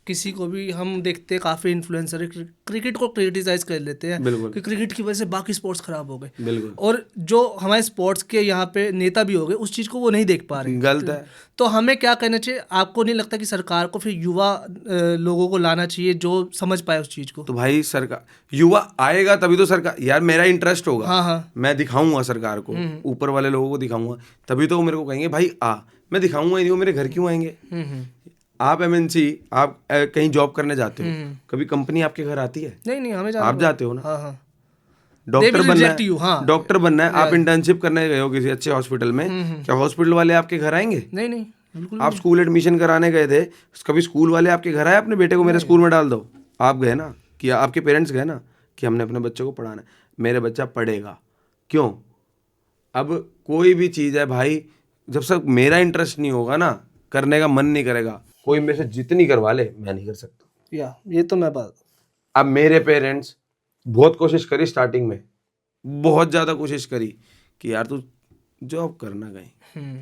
किसी को भी हम देखते हैं, काफ़ी इन्फ्लुएंसर क्रिकेट को क्रिटिसाइज कर लेते हैं कि क्रिकेट की वजह से बाकी स्पोर्ट्स खराब हो गए, और जो हमारे स्पोर्ट्स के यहाँ पे नेता भी हो गए, उस चीज़ को वो नहीं देख पा रहे। गलत है। तो हमें क्या करना चाहिए? आपको नहीं लगता कि सरकार को फिर युवा लोगों को लाना चाहिए जो समझ पाए उस चीज़ को? तो भाई सरकार, युवा आएगा तभी तो सरकार, यार मेरा इंटरेस्ट होगा, हाँ, मैं दिखाऊंगा सरकार को, ऊपर वाले लोगों को दिखाऊंगा, तभी तो वो मेरे को कहेंगे भाई आ। मैं दिखाऊंगा ही नहीं, वो मेरे घर क्यों आएंगे? आप MNC, आप कहीं जॉब करने जाते हो, कभी कंपनी आपके घर आती है? नहीं, हमें आप जाते हो ना। हाँ। डॉक्टर बनना है, डॉक्टर बनना है, आप इंटर्नशिप करने गए हो किसी अच्छे हॉस्पिटल में, क्या हॉस्पिटल वाले आपके घर आएंगे? नहीं, बिल्कुल। आप स्कूल एडमिशन कराने गए थे, कभी स्कूल वाले आपके घर आए अपने बेटे को मेरे स्कूल में डाल दो? आप गए ना, कि आपके पेरेंट्स गए ना कि हमने अपने बच्चे को पढ़ाना है, मेरे बच्चा पढ़ेगा। क्यों? अब कोई भी चीज़ है भाई, जब तक मेरा इंटरेस्ट नहीं होगा ना, करने का मन नहीं करेगा, कोई मेरे से जितनी करवा ले मैं नहीं कर सकता। ये तो मैं बात। अब मेरे पेरेंट्स बहुत कोशिश करी स्टार्टिंग में, बहुत ज़्यादा कोशिश करी कि यार तू जॉब करना, कहीं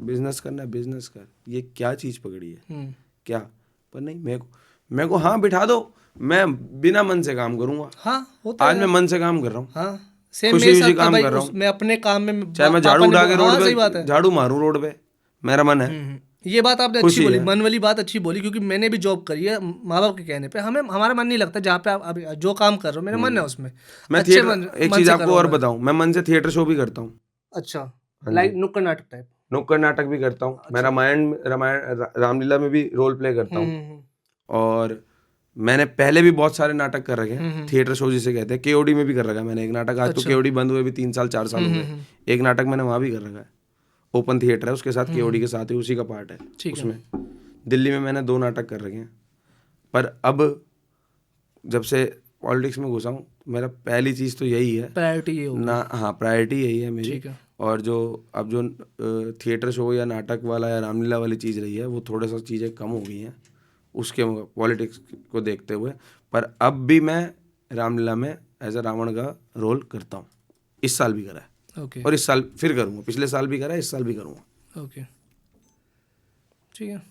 बिजनेस करना, बिजनेस कर, ये क्या चीज़ पकड़ी है क्या? पर नहीं, मेरे को हाँ बिठा दो, मैं बिना मन से काम करूँगा। हाँ, आज मैं मन से काम कर रहा हूँ, हाँ, खुशी काम कर रहा हूँ। मैं अपने काम में, चाहे मैं झाड़ू उठा के रोड पे झाड़ू मारूं रोड पे, मेरा मन है, ये बात आपने अच्छी खुशी बोली, है। मन वाली बात अच्छी बोली, क्योंकि मैंने भी जॉब करी है माँ बाप के कहने पे। हमें हमारा मन नहीं लगता जहाँ पे आप अभी जो काम कर रहे हो, मेरा मन है उसमें। मैं अच्छे थिएटर, एक मन चीज से आपको करो और मैं। बताऊं, मैं मन से थिएटर शो भी करता हूँ। अच्छा, हाँ लाइक जी, नुक्कड़ नाटक टाइप। नुक्कड़ नाटक भी करता हूँ मैं, रामायण रामलीला में भी रोल प्ले करता हूँ। और मैंने पहले भी बहुत सारे नाटक कर रखे हैं, थिएटर शो जिसे कहते हैं। केओडी में भी कर रखा है मैंने एक नाटक। आज तो अच्छा। केओडी बंद हुए भी 3 साल 4 साल हो गए। एक नाटक मैंने वहाँ भी कर रखा है, ओपन थिएटर है उसके साथ, केओडी के साथ ही उसी का पार्ट है ठीक है। उसमें। दिल्ली में मैंने 2 नाटक कर रखे हैं। पर अब जब से पॉलिटिक्स में घुसा हूँ, मेरा पहली चीज़ तो यही है प्रायोरिटी ये होगी। ना, हाँ प्रायोरिटी यही है मेरी। ठीक है। और जो अब जो थिएटर शो या नाटक वाला या रामलीला वाली चीज़ रही है, वो थोड़ा सा चीज़ें कम हो गई हैं उसके पॉलिटिक्स को देखते हुए। पर अब भी मैं रामलीला में एज अ रावण का रोल करता हूँ। इस साल भी करा है ओके और इस साल फिर करूँगा। पिछले साल भी करा है, इस साल भी करूँगा, ओके, ठीक है।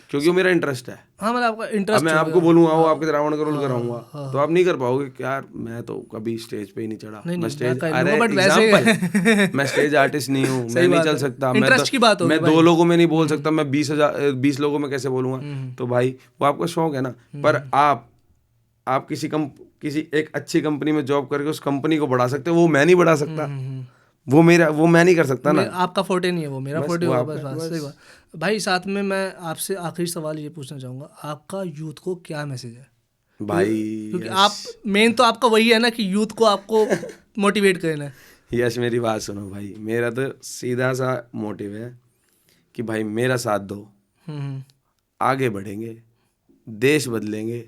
क्योंकि वो मेरा इंटरेस्ट है। हाँ, मतलब आपका अब इंटरेस्ट मैं हो आपको गया। बोलूँगा वो आपके रावण का रोल हाँ, कराऊंगा, हाँ, तो आप नहीं कर पाओगे कि यार मैं तो कभी स्टेज पे ही नहीं चढ़ा। नहीं, मैं मैं स्टेज, कर अरे लूंगा, बट वैसे एग्जाम्पल, मैं स्टेज आर्टिस्ट नहीं हूँ, मैं सही नहीं बात चल है। सकता। इंटरेस्ट की बात होगी मैं भाई। 2 लोगों में नहीं बोल सकता, मैं 20 लोगों में कैसे बोलूँगा। तो भाई वो आपका शौक है ना। पर आप किसी एक अच्छी कंपनी में जॉब करके उस कंपनी को बढ़ा सकते हो, वो मैं नहीं बढ़ा सकता। वो मैं नहीं कर सकता ना। आपका फोटे नहीं है वो, मेरा बस फोटे वो होगा। आपका, बस सही बात भाई। साथ में मैं आपसे आखिरी सवाल ये पूछना चाहूँगा, आपका यूथ को क्या मैसेज है? भाई क्योंकि आप मेन तो आपका वही है ना कि यूथ को आपको मोटिवेट करना है। यश मेरी बात सुनो भाई, मेरा तो सीधा सा मोटिव है कि भाई मेरा साथ दो, आगे बढ़ेंगे, देश बदलेंगे,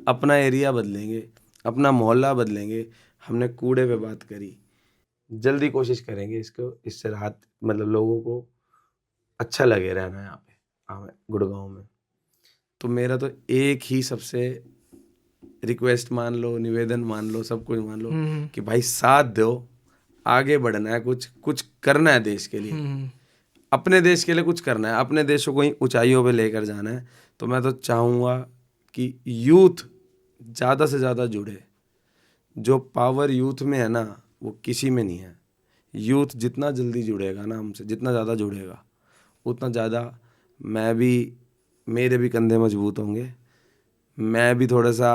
अपना एरिया बदलेंगे, अपना मोहल्ला बदलेंगे। हमने कूड़े पे बात करी, जल्दी कोशिश करेंगे इससे राहत, मतलब लोगों को अच्छा लगे रहना यहाँ पे गुड़गांव में। तो मेरा तो एक ही सबसे रिक्वेस्ट मान लो, निवेदन मान लो, सब कुछ मान लो कि भाई साथ दो, आगे बढ़ना है, कुछ करना है देश के लिए, अपने देश के लिए कुछ करना है, अपने देश को कहीं ऊंचाइयों पे लेकर जाना है। तो मैं तो चाहूँगा कि यूथ ज़्यादा से ज़्यादा जुड़े। जो पावर यूथ में है ना, वो किसी में नहीं है। यूथ जितना जल्दी जुड़ेगा ना हमसे, जितना ज़्यादा जुड़ेगा, उतना ज़्यादा मेरे भी कंधे मजबूत होंगे। मैं भी थोड़ा सा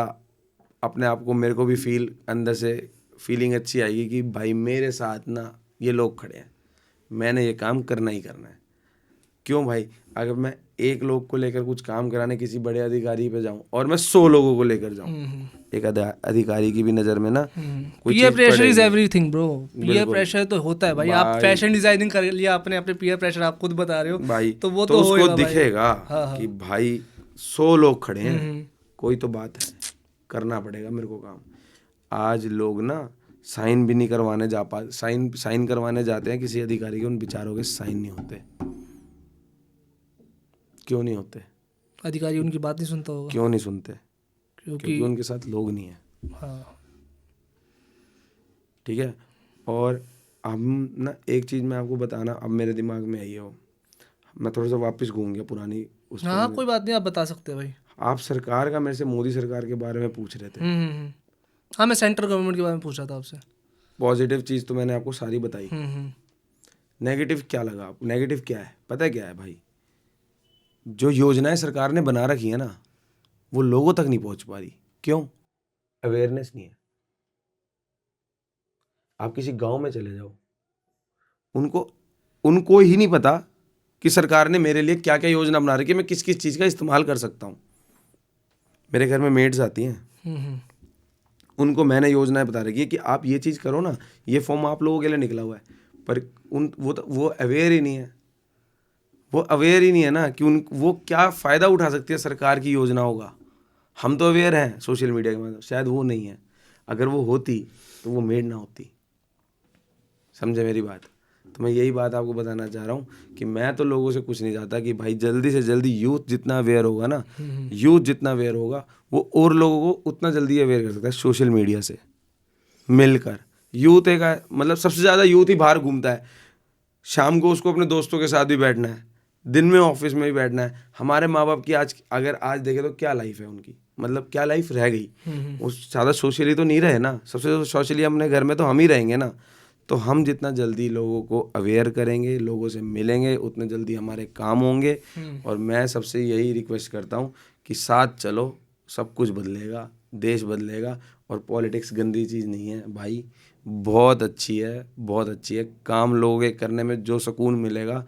अपने आप को, मेरे को भी अंदर से फीलिंग अच्छी आएगी कि भाई मेरे साथ ना ये लोग खड़े हैं, मैंने ये काम करना ही करना है। क्यों भाई, अगर मैं एक लोग को लेकर कुछ काम कराने किसी बड़े अधिकारी पे जाऊं और मैं 100 लोगों को लेकर जाऊं, एक अधिकारी की भी नज़र में ना कोई पीयर चीज़ प्रेशर इज पड़ेगी। Everything bro. पीयर बिल्कुल प्रेशर तो होता है भाई। आप भाई। फैशन डिजाइनिंग कर लिया आपने, अपने पीयर प्रेशर आप खुद बता रहे हो भाई तो वो तो तो उसको होएगा भाई। दिखेगा हाँ, कि भाई 100 लोग खड़े हैं, कोई तो बात है, करना पड़ेगा मेरे को काम। आज लोग ना साइन भी नहीं करवाने जा पा, साइन करवाने जाते हैं किसी अधिकारी के, उन बेचारों के साइन नहीं होते। क्यों नहीं होते? अधिकारी उनकी बात नहीं सुनता होगा। क्यों नहीं सुनते? क्योंकि क्योंकि उनके साथ लोग नहीं है। हाँ, ठीक है। और हम ना एक चीज़ मैं आपको बताना, अब मेरे दिमाग में आई हो, मैं थोड़ा सा वापस घूम गया पुरानी उस पे। हाँ, कोई बात नहीं, आप बता सकते हैं भाई। आप सरकार का मेरे से मोदी सरकार के बारे में पूछ रहे थे। हाँ, मैं सेंट्रल गवर्नमेंट के बारे में पूछ रहा था आपसे। पॉजिटिव चीज़ तो मैंने आपको सारी बताई। नेगेटिव क्या लगा आपको? नेगेटिव क्या है पता है क्या है भाई? जो योजनाएं सरकार ने बना रखी है ना, वो लोगों तक नहीं पहुंच पा रही। क्यों? अवेयरनेस नहीं है। आप किसी गांव में चले जाओ, उनको ही नहीं पता कि सरकार ने मेरे लिए क्या क्या योजना बना रखी है, मैं किस किस चीज़ का इस्तेमाल कर सकता हूँ। मेरे घर में मेड्स आती हैं, उनको मैंने योजनाएं बता रखी है कि आप ये चीज़ करो ना, ये फॉर्म आप लोगों के लिए निकला हुआ है। पर वो अवेयर ही नहीं है। वो अवेयर ही नहीं है ना कि वो क्या फ़ायदा उठा सकती है सरकार की योजनाओं का। हम तो अवेयर हैं सोशल मीडिया के माध्यम, शायद वो नहीं है। अगर वो होती तो वो मेड ना होती। समझे मेरी बात? तो मैं यही बात आपको बताना चाह रहा हूँ कि मैं तो लोगों से कुछ नहीं चाहता कि भाई जल्दी से जल्दी यूथ जितना अवेयर होगा ना, यूथ जितना अवेयर होगा वो और लोगों को उतना जल्दी अवेयर कर सकता है सोशल मीडिया से मिलकर। यूथ एक मतलब सबसे ज़्यादा यूथ ही बाहर घूमता है। शाम को उसको अपने दोस्तों के साथ भी बैठना है, दिन में ऑफिस में भी बैठना है। हमारे माँ बाप की आज देखें तो क्या लाइफ है उनकी, मतलब क्या लाइफ रह गई। वो ज़्यादा सोशली तो नहीं रहे ना, सबसे सोशली अपने घर में तो हम ही रहेंगे ना। तो हम जितना जल्दी लोगों को अवेयर करेंगे, लोगों से मिलेंगे, उतने जल्दी हमारे काम होंगे। और मैं सबसे यही रिक्वेस्ट करता हूँ कि साथ चलो, सब कुछ बदलेगा, देश बदलेगा। और पॉलिटिक्स गंदी चीज़ नहीं है भाई, बहुत अच्छी है, बहुत अच्छी है। काम लोगों के करने में जो सुकून मिलेगा,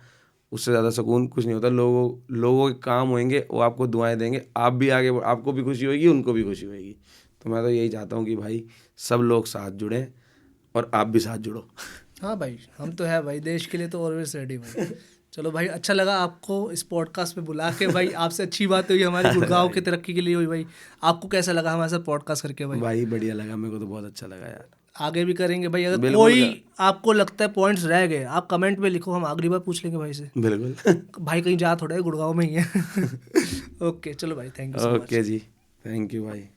उससे ज़्यादा सुकून कुछ नहीं होता। लोगों के काम होंगे, वो आपको दुआएं देंगे, आप भी आगे, आपको भी खुशी होगी, उनको भी खुशी होगी। तो मैं तो यही चाहता हूँ कि भाई सब लोग साथ जुड़ें और आप भी साथ जुड़ो। हाँ भाई, हम तो है भाई, देश के लिए तो ऑलवेज रेडी भाई। चलो भाई, अच्छा लगा आपको इस पॉडकास्ट पे बुला के भाई, आपसे अच्छी बात हुई हमारी गुड़गांव की तरक्की के लिए हुई भाई। आपको कैसा लगा हमारे साथ पॉडकास्ट करके भाई? भाई बढ़िया लगा, मेरे को तो बहुत अच्छा लगा यार। आगे भी करेंगे भाई। अगर बिल्कुल कोई आपको लगता है पॉइंट्स रह गए, आप कमेंट में लिखो, हम अगली बार पूछ लेंगे भाई से। बिल्कुल। भाई कहीं जा थोड़ा है, गुड़गांव में ही है। ओके चलो भाई, thank you so much. Okay जी, थैंक यू भाई।